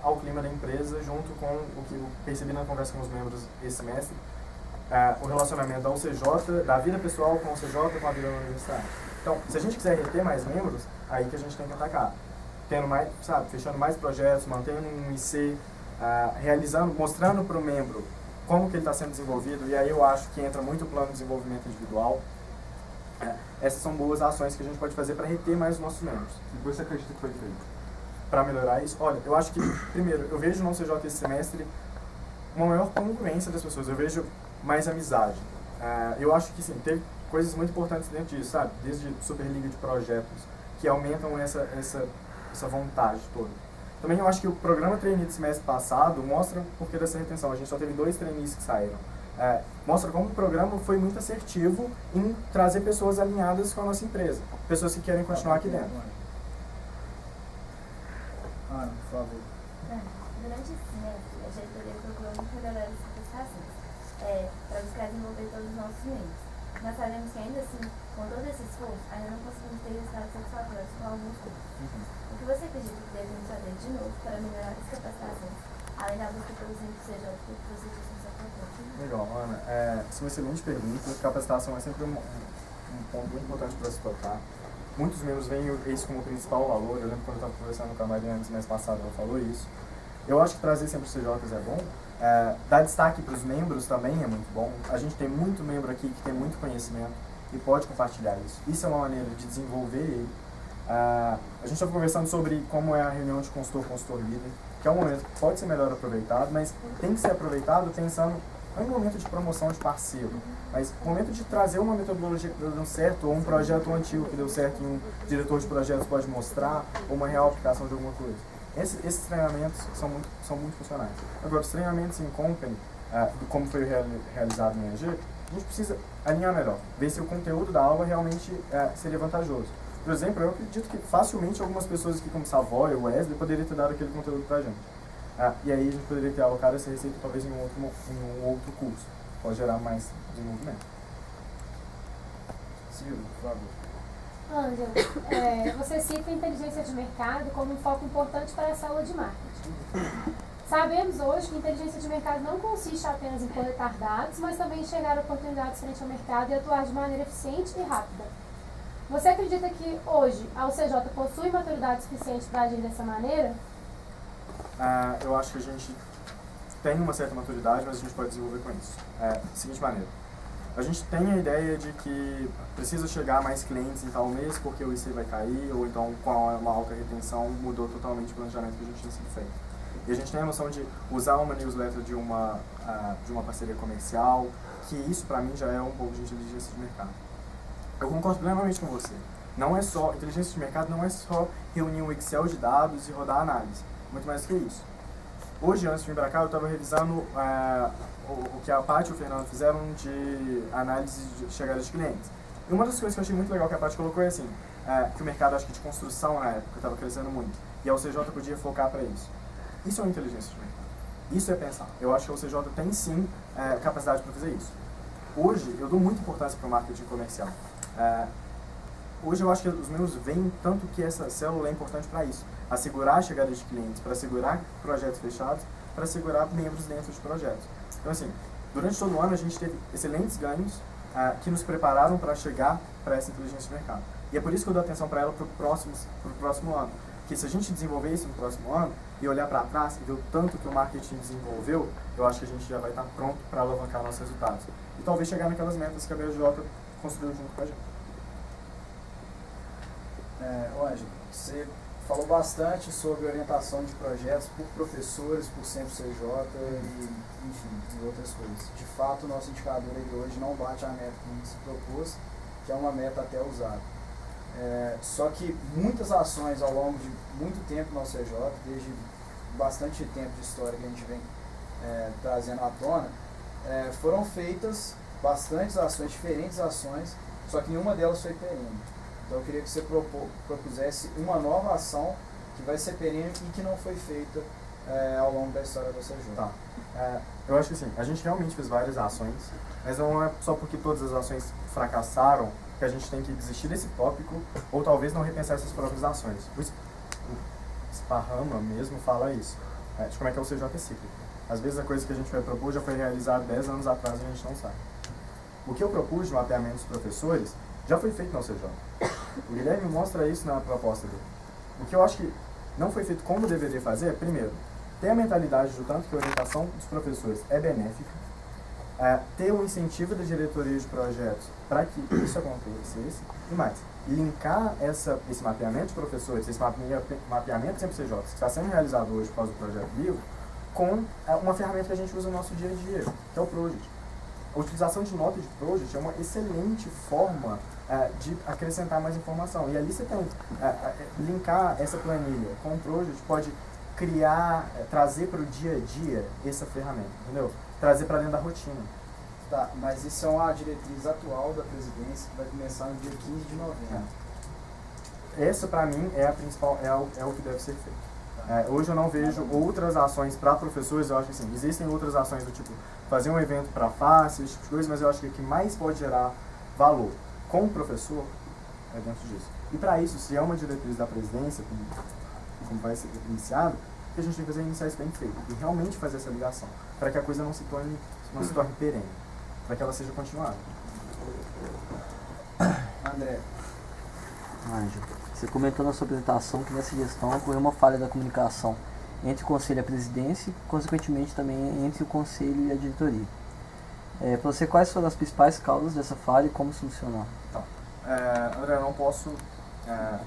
ao clima da empresa, junto com o que eu percebi na conversa com os membros esse semestre, o relacionamento da UCJ, da vida pessoal com a UCJ, com a vida universitária. Então, se a gente quiser reter mais membros, aí que a gente tem que atacar. Tendo mais, fechando mais projetos, mantendo um IC, mostrando para o membro como que ele está sendo desenvolvido, e aí eu acho que entra muito o plano de desenvolvimento individual. Essas são boas ações que a gente pode fazer para reter mais os nossos membros. E você acredita que foi feito? Para melhorar isso? Olha, eu acho que, primeiro, eu vejo no UCJ esse semestre uma maior congruência das pessoas, eu vejo mais amizade. Eu acho que, sim, teve coisas muito importantes dentro disso, sabe? Desde Superliga de projetos, que aumentam essa vontade toda. Também eu acho que o programa trainee do semestre passado mostra o porquê dessa retenção. A gente só teve 2 trainees que saíram. Mostra como o programa foi muito assertivo em trazer pessoas alinhadas com a nossa empresa. Pessoas que querem continuar aqui dentro. Ana, por favor. Durante esse semestre, a diretoria procurou muito melhorar essa prestação para buscar desenvolver todos os nossos membros. Nós sabemos que ainda assim, com todo esse esforço, ainda não conseguimos ter resultados satisfatórios com alguns cursos. O que você acredita que devemos fazer de novo para melhorar as capacitações, além da busca pelo CJ que você disse no seu propósito? Legal, Ana. Essa é uma excelente pergunta. Capacitação é sempre um ponto muito importante para se tocar. Muitos membros veem isso como o principal valor. Eu lembro quando eu estava conversando com a Mariana no mês passado, ela falou isso. Eu acho que trazer sempre os CJs é bom. Dar destaque para os membros também é muito bom. A gente tem muito membro aqui que tem muito conhecimento e pode compartilhar isso. Isso é uma maneira de desenvolver ele. A gente estava conversando sobre como é a reunião de consultor líder, que é um momento que pode ser melhor aproveitado, mas tem que ser aproveitado pensando não em momento de promoção de parceiro, mas no momento de trazer uma metodologia que deu certo, ou um projeto antigo que deu certo e um diretor de projetos pode mostrar, ou uma real aplicação de alguma coisa. Esses treinamentos são muito funcionais. Agora, os treinamentos em company, como foi realizado no EAG, a gente precisa alinhar melhor, ver se o conteúdo da aula realmente seria vantajoso. Por exemplo, eu acredito que facilmente algumas pessoas aqui, como Savoy ou Wesley, poderiam ter dado aquele conteúdo pra gente. E aí a gente poderia ter alocado essa receita talvez em um outro curso. Pode gerar mais desenvolvimento. Silvio, por favor. Ângelo, você cita a inteligência de mercado como um foco importante para essa aula de marketing. Sabemos hoje que inteligência de mercado não consiste apenas em coletar dados, mas também em enxergar oportunidades frente ao mercado e atuar de maneira eficiente e rápida. Você acredita que hoje a UCJ possui maturidade suficiente para agir dessa maneira? Eu acho que a gente tem uma certa maturidade, mas a gente pode desenvolver com isso. Da seguinte maneira. A gente tem a ideia de que precisa chegar a mais clientes em tal mês porque o IC vai cair, ou então com uma alta retenção mudou totalmente o planejamento que a gente tinha sido feito. E a gente tem a noção de usar uma newsletter de uma parceria comercial, que isso para mim já é um pouco de inteligência de mercado. Eu concordo plenamente com você. Inteligência de mercado não é só reunir um Excel de dados e rodar análise. Muito mais que isso. Hoje, antes de vir para cá, eu estava revisando o que a Paty e o Fernando fizeram de análise de chegada de clientes. E uma das coisas que eu achei muito legal que a Paty colocou é assim, que o mercado, acho que de construção na época, estava crescendo muito. E a UCJ podia focar para isso. Isso é uma inteligência de mercado. Isso é pensar. Eu acho que a UCJ tem sim capacidade para fazer isso. Hoje, eu dou muita importância para o marketing comercial. Hoje eu acho que os membros veem tanto que essa célula é importante para isso. Assegurar a chegada de clientes, para assegurar projetos fechados, para assegurar membros dentro de projetos. Então assim, durante todo o ano a gente teve excelentes ganhos que nos prepararam para chegar para essa inteligência de mercado. E é por isso que eu dou atenção para ela para o próximo ano. Que se a gente desenvolver isso no próximo ano e olhar para trás e ver o tanto que o marketing desenvolveu, eu acho que a gente já vai estar pronto para alavancar nossos resultados. E talvez chegar naquelas metas que a BJ construiu junto com a gente. Ângelo, você falou bastante sobre orientação de projetos por professores, por Sempre CJ e, enfim, e outras coisas. De fato, o nosso indicador ele hoje não bate a meta que a gente se propôs, que é uma meta até usada. Só que muitas ações ao longo de muito tempo no CJ, desde bastante tempo de história que a gente vem trazendo à tona, foram feitas bastantes ações, diferentes ações, só que nenhuma delas foi perene. Então eu queria que você propusesse uma nova ação que vai ser perene e que não foi feita ao longo da história do CJ. Tá. Eu acho que assim, a gente realmente fez várias ações, mas não é só porque todas as ações fracassaram que a gente tem que desistir desse tópico ou talvez não repensar essas próprias ações. O Sparhama mesmo fala isso, de como é que é o CJ cíclico. Às vezes a coisa que a gente vai propor já foi realizada 10 anos atrás e a gente não sabe. O que eu propus de mapeamento dos professores já foi feito no CJ. O Guilherme mostra isso na proposta dele. O que eu acho que não foi feito como deveria fazer é, primeiro, ter a mentalidade do tanto que a orientação dos professores é benéfica, ter um incentivo da diretoria de projetos para que isso acontecesse, e mais, linkar esse mapeamento de professores, esse mapeamento sempre CJ, que está sendo realizado hoje por causa do projeto Vivo, com uma ferramenta que a gente usa no nosso dia a dia, que é o Project. A utilização de nota de Project é uma excelente forma de acrescentar mais informação. E ali você tem linkar essa planilha com o Project, pode criar, trazer para o dia a dia essa ferramenta, entendeu? Trazer para dentro da rotina. Tá, mas isso é uma diretriz atual da presidência que vai começar no dia 15 de novembro. Essa, para mim, é a principal, é o que deve ser feito. Hoje eu não vejo outras ações para professores. Eu acho que assim, existem outras ações do tipo fazer um evento para face, esse tipo de coisa, mas eu acho que o que mais pode gerar valor com o professor é dentro disso. E para isso, se é uma diretriz da presidência, como vai ser iniciado, o que a gente tem que fazer é iniciar isso bem feito e realmente fazer essa ligação, para que a coisa não se torne perene, para que ela seja continuada. André. Ângelo, você comentou na sua apresentação que nessa gestão ocorreu uma falha da comunicação entre o Conselho e a Presidência e, consequentemente, também entre o Conselho e a diretoria. Para você, quais foram as principais causas dessa falha e como solucionar? Então, André, eu não posso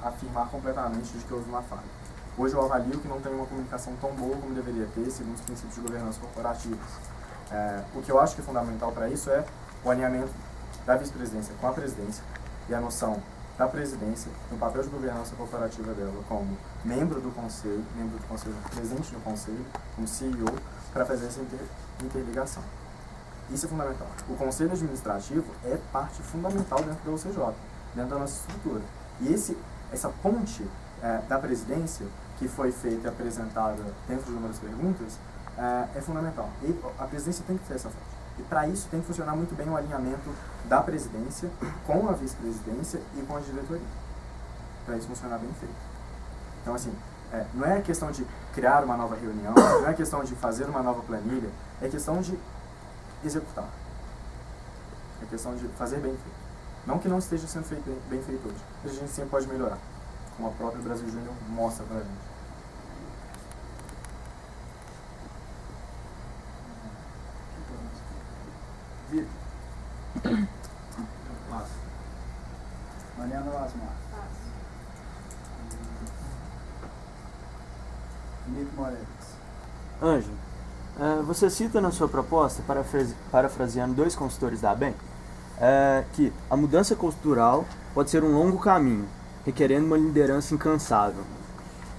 afirmar completamente de que houve uma falha. Hoje eu avalio que não tem uma comunicação tão boa como deveria ter, segundo os princípios de governança corporativas. O que eu acho que é fundamental para isso é o alinhamento da vice-presidência com a presidência e a noção da presidência, no papel de governança corporativa dela como membro do conselho, presente no conselho, como CEO, para fazer essa interligação. Isso é fundamental. O conselho administrativo é parte fundamental dentro da UCJ, dentro da nossa estrutura. E essa ponte da presidência, que foi feita e apresentada dentro de uma das perguntas, é fundamental. E a presidência tem que ter essa fonte. E para isso tem que funcionar muito bem o alinhamento da presidência com a vice-presidência e com a diretoria. Para isso funcionar bem feito. Então, assim, não é questão de criar uma nova reunião, não é questão de fazer uma nova planilha, é questão de executar. É questão de fazer bem feito. Não que não esteja sendo feito bem feito hoje, mas a gente sempre pode melhorar, como a própria Brasil Júnior mostra para a gente. Vitor. Mariana Lasmar. Nico Moreira. Ângelo, você cita na sua proposta, parafraseando dois consultores da ABEM, que a mudança cultural pode ser um longo caminho, requerendo uma liderança incansável.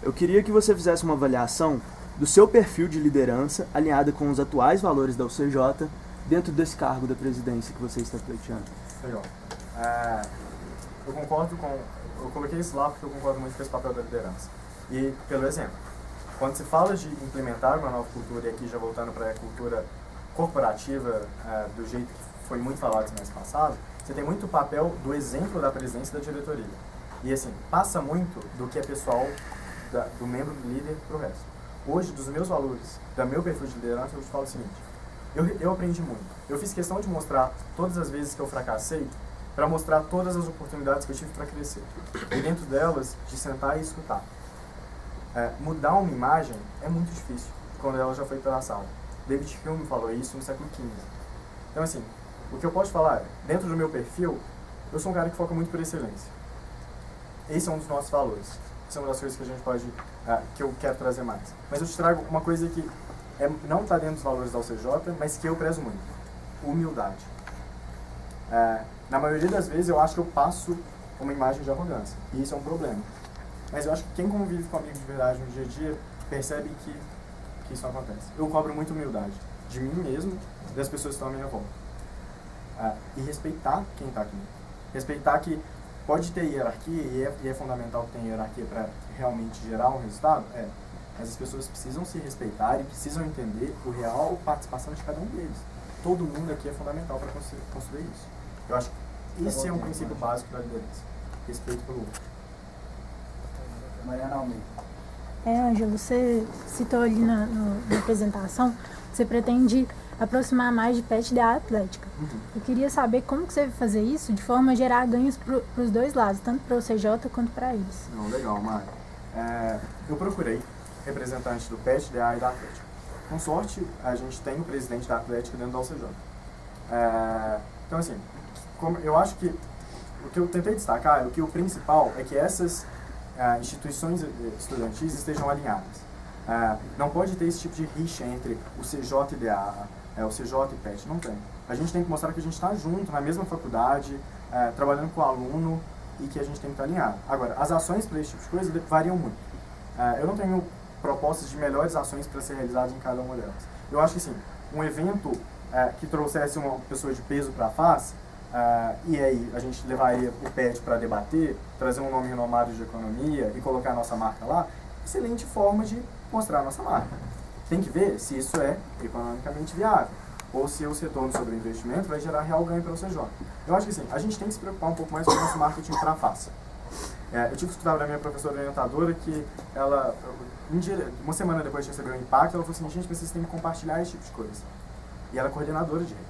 Eu queria que você fizesse uma avaliação do seu perfil de liderança alinhada com os atuais valores da UCJ dentro desse cargo da presidência que você está pleiteando. Legal. Eu concordo eu coloquei isso lá porque eu concordo muito com esse papel da liderança. E pelo exemplo, quando se fala de implementar uma nova cultura, e aqui já voltando para a cultura corporativa, do jeito que foi muito falado no mês passado, você tem muito o papel do exemplo da presidência e da diretoria. E assim, passa muito do que é pessoal, do membro do líder para o resto. Hoje, dos meus valores, do meu perfil de liderança, eu te falo o seguinte: eu aprendi muito. Eu fiz questão de mostrar todas as vezes que eu fracassei, para mostrar todas as oportunidades que eu tive para crescer. E dentro delas, de sentar e escutar. Mudar uma imagem é muito difícil, quando ela já foi traçada. David Hume falou isso no século XV. Então, assim, o que eu posso falar é, dentro do meu perfil, eu sou um cara que foca muito por excelência. Esse é um dos nossos valores. isso é uma das coisas que a gente pode, que eu quero trazer mais. Mas eu te trago uma coisa que não está dentro dos valores da UCJ, mas que eu prezo muito: humildade. Na maioria das vezes eu acho que eu passo uma imagem de arrogância, e isso é um problema. Mas eu acho que quem convive comigo de verdade no dia a dia percebe que isso não acontece. Eu cobro muito humildade de mim mesmo e das pessoas que estão à minha volta. E respeitar quem está aqui. Respeitar que pode ter hierarquia, e é fundamental que tenha hierarquia para realmente gerar um resultado, mas as pessoas precisam se respeitar e precisam entender a real participação de cada um deles. Todo mundo aqui é fundamental para construir isso. Eu acho que esse é um princípio básico da liderança: respeito pelo outro. Mariana Almeida. Ângelo, você citou ali na apresentação que você pretende aproximar mais de PET da Atlética. Eu queria saber como que você vai fazer isso de forma a gerar ganhos para os dois lados, tanto para o CJ quanto para eles. Não, legal, Mário. Eu procurei representantes do PET, DA e da Atlética. Com sorte, a gente tem o presidente da Atlética dentro da UCJ. Então, assim, eu acho que o que eu tentei destacar é que o principal é que essas instituições estudantis estejam alinhadas. Não pode ter esse tipo de rixa entre o CJ e DA, o CJ e PET, não tem. A gente tem que mostrar que a gente está junto, na mesma faculdade, trabalhando com o aluno, e que a gente tem que estar alinhado. Agora, as ações para esse tipo de coisa variam muito. Eu não tenho propostas de melhores ações para ser realizadas em cada uma delas. Eu acho que, assim, um evento que trouxesse uma pessoa de peso para a FAS, e aí a gente levaria o PET para debater, trazer um nome renomado de economia e colocar a nossa marca lá, excelente forma de mostrar a nossa marca. Tem que ver se isso é economicamente viável, ou se o retorno sobre o investimento vai gerar real ganho para o CJ. Eu acho que, assim, a gente tem que se preocupar um pouco mais com o nosso marketing para a FAS. Eu tive que escutar da minha professora orientadora que ela, uma semana depois de receber o impacto, ela falou assim: gente, vocês têm que compartilhar esse tipo de coisa. E ela é coordenadora de rede.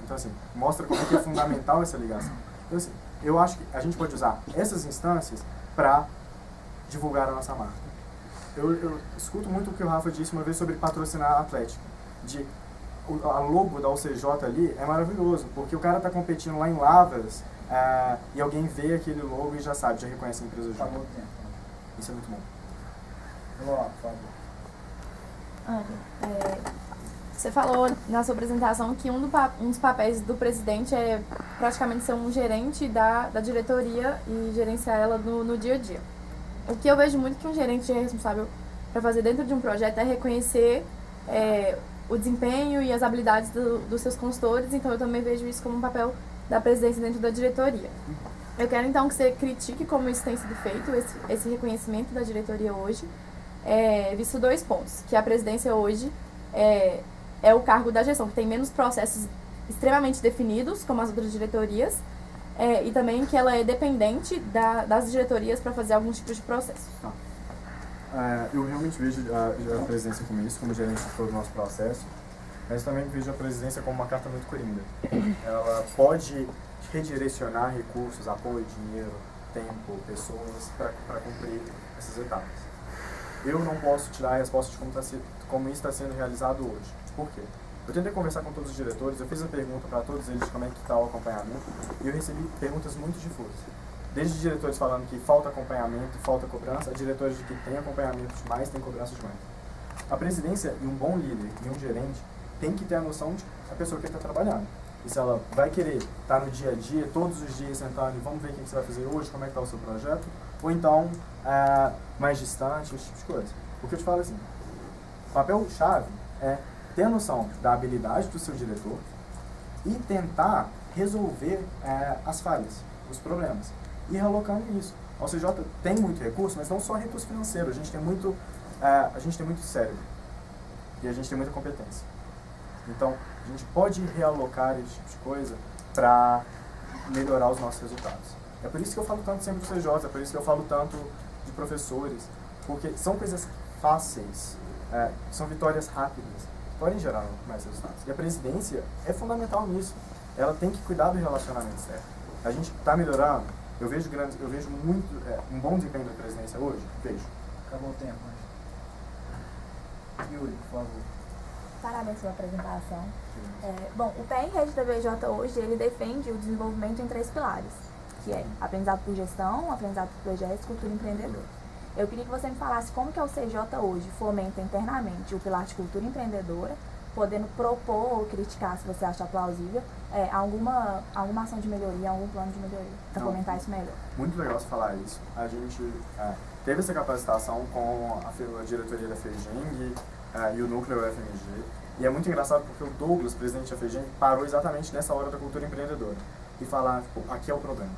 Então, assim, mostra como é que é fundamental essa ligação. Então, assim, eu acho que a gente pode usar essas instâncias para divulgar a nossa marca. Eu escuto muito o que o Rafa disse uma vez sobre patrocinar a Atlética. A logo da UCJ ali é maravilhoso, porque o cara está competindo lá em Lavras, e alguém vê aquele logo e já sabe, já reconhece a empresa J. Isso é muito bom. Vamos lá, por favor. Olha, você falou na sua apresentação que um dos papéis do presidente é praticamente ser um gerente da diretoria e gerenciar ela no dia a dia. O que eu vejo muito que um gerente é responsável para fazer dentro de um projeto é reconhecer o desempenho e as habilidades dos seus consultores, então eu também vejo isso como um papel da presidência dentro da diretoria. Eu quero então que você critique como isso tem sido feito, esse reconhecimento da diretoria hoje, visto 2 pontos: que a presidência hoje é o cargo da gestão, que tem menos processos extremamente definidos, como as outras diretorias, e também que ela é dependente das diretorias para fazer alguns tipos de processo. Eu realmente vejo a presidência como isso, como gerente de todo o nosso processo, mas também vejo a presidência como uma carta muito coringa. Ela pode redirecionar recursos, apoio, dinheiro, tempo, pessoas para cumprir essas etapas. Eu não posso te dar a resposta de como isso está sendo realizado hoje. Por quê? Eu tentei conversar com todos os diretores, eu fiz a pergunta para todos eles de como é que está o acompanhamento, e eu recebi perguntas muito difusas. Desde diretores falando que falta acompanhamento e falta cobrança, a diretores de que tem acompanhamento demais, tem cobrança demais. A presidência e um bom líder e um gerente tem que ter a noção de a pessoa que está trabalhando. E se ela vai querer estar no dia a dia, todos os dias sentando e vamos ver o que você vai fazer hoje, como é que está o seu projeto, ou então mais distante, esse tipo de coisa. O que eu te falo assim, o papel-chave é ter a noção da habilidade do seu diretor e tentar resolver as falhas, os problemas, e realocando isso. A UCJ tem muito recurso, mas não só recurso financeiro, a gente tem muito cérebro e a gente tem muita competência. Então, a gente pode realocar esse tipo de coisa para melhorar os nossos resultados. É por isso que eu falo tanto sempre do CJ, é por isso que eu falo tanto de professores, porque são coisas fáceis, são vitórias rápidas, podem gerar mais resultados. E a presidência é fundamental nisso. Ela tem que cuidar do relacionamento certo. A gente está melhorando. Eu vejo muito um bom desempenho da presidência hoje. Vejo. Acabou o tempo, né? Yuri, por favor. Parabéns pela apresentação. Bom, o Pé em Rede da BJ hoje, ele defende o desenvolvimento em 3 pilares, que é aprendizado por gestão, aprendizado por projetos, cultura empreendedora. Eu queria que você me falasse como que a UCJ hoje fomenta internamente o pilar de cultura empreendedora, podendo propor ou criticar, se você achar plausível, alguma ação de melhoria, algum plano de melhoria, para comentar isso melhor. Muito legal você falar isso. A gente teve essa capacitação com a diretoria da FEGENG e o núcleo UFMG. E é muito engraçado porque o Douglas, presidente da FEGENG, parou exatamente nessa hora da cultura empreendedora. E falar, aqui é o problema.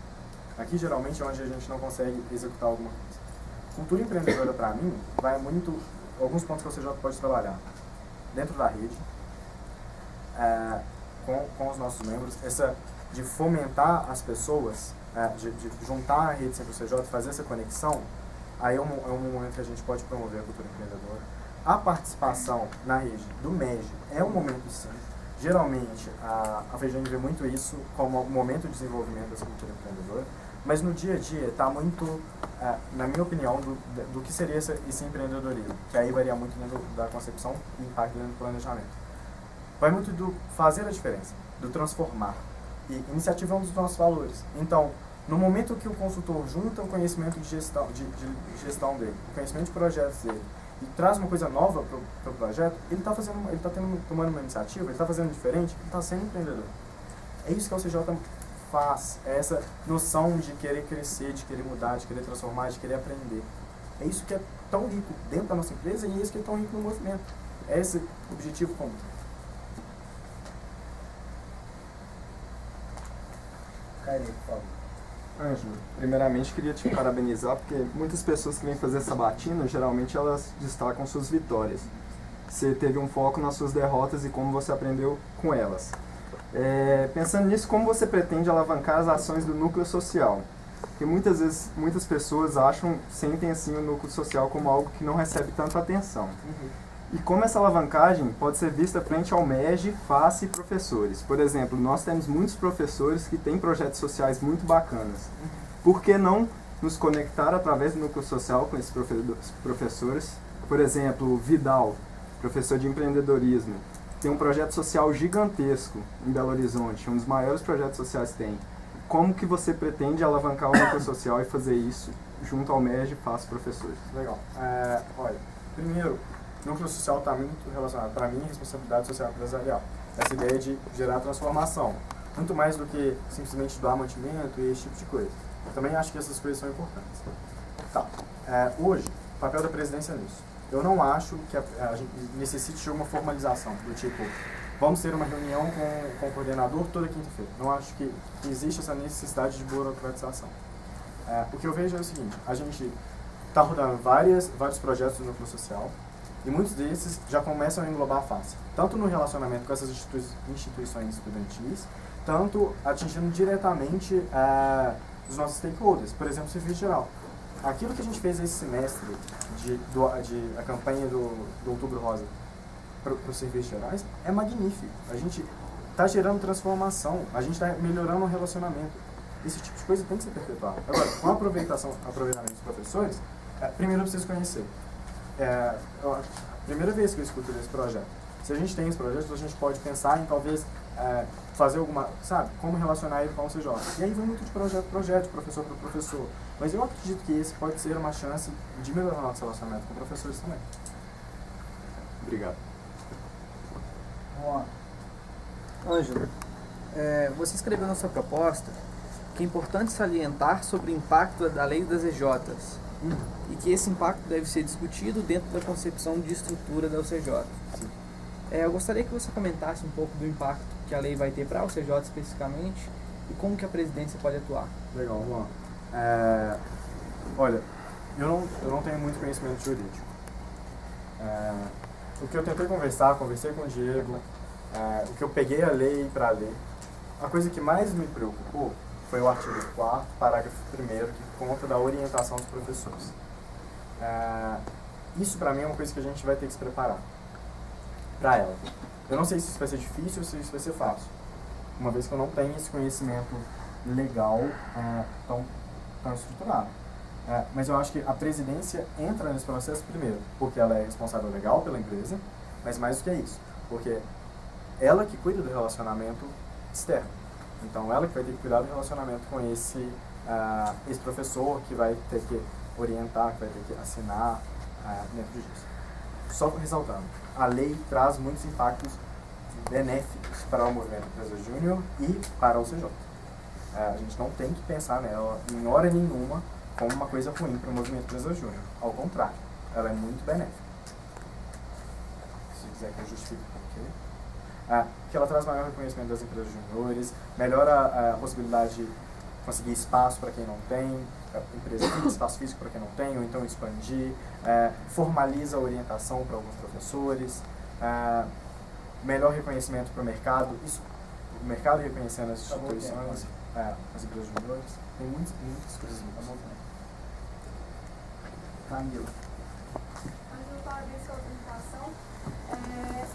Aqui geralmente é onde a gente não consegue executar alguma coisa. Cultura empreendedora, para mim, vai muito... Alguns pontos que você já pode trabalhar. Dentro da rede, com os nossos membros, essa de fomentar as pessoas, de juntar a rede sempre o CJ, fazer essa conexão, aí é um momento que a gente pode promover a cultura empreendedora. A participação na rede do MEG é um momento sim. Geralmente, a FEGENG vê muito isso como um momento de desenvolvimento dessa cultura empreendedora, mas no dia a dia está muito, na minha opinião, do que seria esse empreendedorismo, que aí varia muito dentro da concepção e impacto dentro do planejamento. Vai muito do fazer a diferença, do transformar. E iniciativa é um dos nossos valores. Então, no momento que o consultor junta o conhecimento de gestão dele, o conhecimento de projetos dele, e traz uma coisa nova para o projeto, ele está tomando uma iniciativa, ele está fazendo diferente, ele está sendo empreendedor. É isso que a UCJ faz, é essa noção de querer crescer, de querer mudar, de querer transformar, de querer aprender. É isso que é tão rico dentro da nossa empresa e é isso que é tão rico no movimento. É esse o objetivo comum. Caio, por favor. Ângelo, primeiramente queria te parabenizar, porque muitas pessoas que vêm fazer sabatina, geralmente elas destacam suas vitórias. Você teve um foco nas suas derrotas e como você aprendeu com elas. Pensando nisso, como você pretende alavancar as ações do núcleo social? Porque muitas vezes, muitas pessoas sentem assim o núcleo social como algo que não recebe tanta atenção. E como essa alavancagem pode ser vista frente ao MEG, FACE e professores. Por exemplo, nós temos muitos professores que têm projetos sociais muito bacanas. Por que não nos conectar através do núcleo social com esses professores? Por exemplo, o Vidal, professor de empreendedorismo, tem um projeto social gigantesco em Belo Horizonte, um dos maiores projetos sociais que tem. Como que você pretende alavancar o núcleo social e fazer isso junto ao MEG, FACE e professores? Legal. Olha, primeiro, o núcleo social está muito relacionado, para mim, à responsabilidade social empresarial. Essa ideia de gerar transformação, muito mais do que simplesmente doar mantimento e esse tipo de coisa. Eu também acho que essas coisas são importantes. Tá. Hoje, o papel da presidência é nisso. Eu não acho que a gente necessite de uma formalização, do tipo, vamos ter uma reunião com o coordenador toda quinta-feira. Não acho que existe essa necessidade de burocratização. O que eu vejo é o seguinte, a gente está rodando vários projetos do núcleo social, e muitos desses já começam a englobar a FACE, tanto no relacionamento com essas instituições estudantis, tanto atingindo diretamente os nossos stakeholders, por exemplo, o serviço geral. Aquilo que a gente fez esse semestre, a campanha do Outubro Rosa para os serviços gerais, é magnífico. A gente está gerando transformação, a gente está melhorando o relacionamento. Esse tipo de coisa tem que ser perpetuado. Agora, com o aproveitamento dos professores, primeiro eu preciso conhecer. A primeira vez que eu escuto desse projeto. Se a gente tem esse projeto, a gente pode pensar em talvez fazer alguma, sabe, como relacionar ele com o CJ. E aí vai muito de projeto para projeto, de professor para professor. Mas eu acredito que esse pode ser uma chance de melhorar o nosso relacionamento com professores também. Obrigado. Vamos lá. Ângelo, você escreveu na sua proposta que é importante salientar sobre o impacto da lei das EJs e que esse impacto deve ser discutido dentro da concepção de estrutura da UCJ. Eu gostaria que você comentasse um pouco do impacto que a lei vai ter para a UCJ especificamente e como que a presidência pode atuar. Legal, vamos lá. Olha, eu não tenho muito conhecimento jurídico. O que eu tentei conversei com o Diego, o que eu peguei a lei para ler, a coisa que mais me preocupou foi o artigo 4º, parágrafo 1º, que conta da orientação dos professores. Isso para mim é uma coisa que a gente vai ter que se preparar para ela. Eu não sei se isso vai ser difícil ou se isso vai ser fácil, uma vez que eu não tenho esse conhecimento legal tão estruturado. Mas eu acho que a presidência entra nesse processo primeiro, porque ela é responsável legal pela empresa, mas mais do que isso, porque ela que cuida do relacionamento externo. Então ela que vai ter que cuidar do relacionamento com esse professor, que vai ter que orientar, que vai ter que assinar dentro disso. Só ressaltando, a lei traz muitos impactos benéficos para o movimento Empresa Júnior e para o CJ. A gente não tem que pensar nela em hora nenhuma como uma coisa ruim para o movimento Empresa Júnior. Ao contrário, ela é muito benéfica. Se quiser que eu justifique por quê. Que ela traz maior reconhecimento das empresas juniores, melhora a possibilidade de conseguir espaço para quem não tem, espaço físico para quem não tem, ou então expandir, formaliza a orientação para alguns professores, melhor reconhecimento para o mercado, o mercado reconhecendo as instituições, as empresas juniores, tem muitas coisas boas. Camila. Antes de parabéns pela apresentação,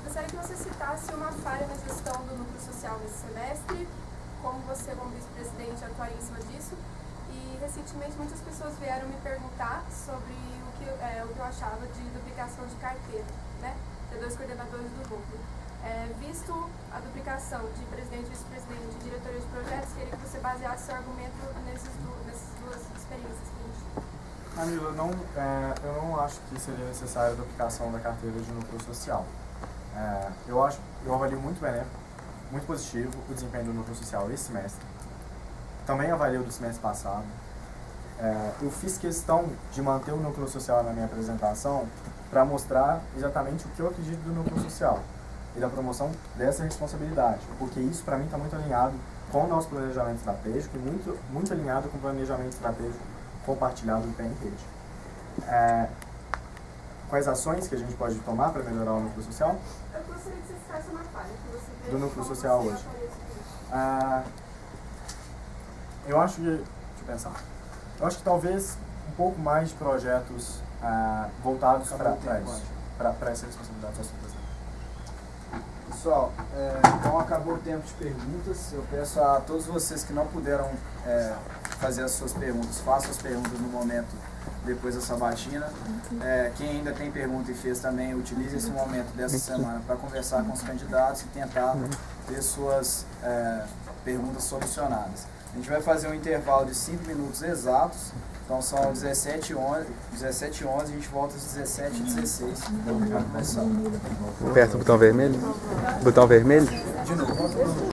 gostaria que você citasse uma falha na gestão do núcleo social nesse semestre, como você, como vice-presidente, atuaria em cima disso. E recentemente muitas pessoas vieram me perguntar sobre o que eu achava de duplicação de carteira, né? Ter 2 coordenadores do núcleo. Visto a duplicação de presidente, vice-presidente e diretoria de projetos, queria que você baseasse seu argumento nessas duas experiências que a gente tem. Camila, eu não acho que seria necessária a duplicação da carteira de núcleo social. Eu avalio muito benéfico, muito positivo o desempenho do núcleo social esse semestre. Também avalio o do semestre passado. Eu fiz questão de manter o núcleo social na minha apresentação para mostrar exatamente o que eu acredito do núcleo social e da promoção dessa responsabilidade, porque isso para mim está muito alinhado com o nosso planejamento estratégico e muito alinhado com o planejamento estratégico compartilhado do PNRede. Quais ações que a gente pode tomar para melhorar o núcleo social? Eu gostaria que você citasse uma falha que você vê do núcleo social hoje. Eu acho que, deixa eu pensar, eu acho que talvez um pouco mais de projetos voltados para essa responsabilidade social. Pessoal, então acabou o tempo de perguntas. Eu peço a todos vocês que não puderam fazer as suas perguntas, façam as perguntas no momento depois da sabatina. Quem ainda tem pergunta e fez também, utilize esse momento dessa semana para conversar com os candidatos e tentar ter suas perguntas solucionadas. A gente vai fazer um intervalo de 5 minutos exatos. Então são 17h11, a gente volta às 17h16. Aperta o botão vermelho. Botão vermelho. De novo.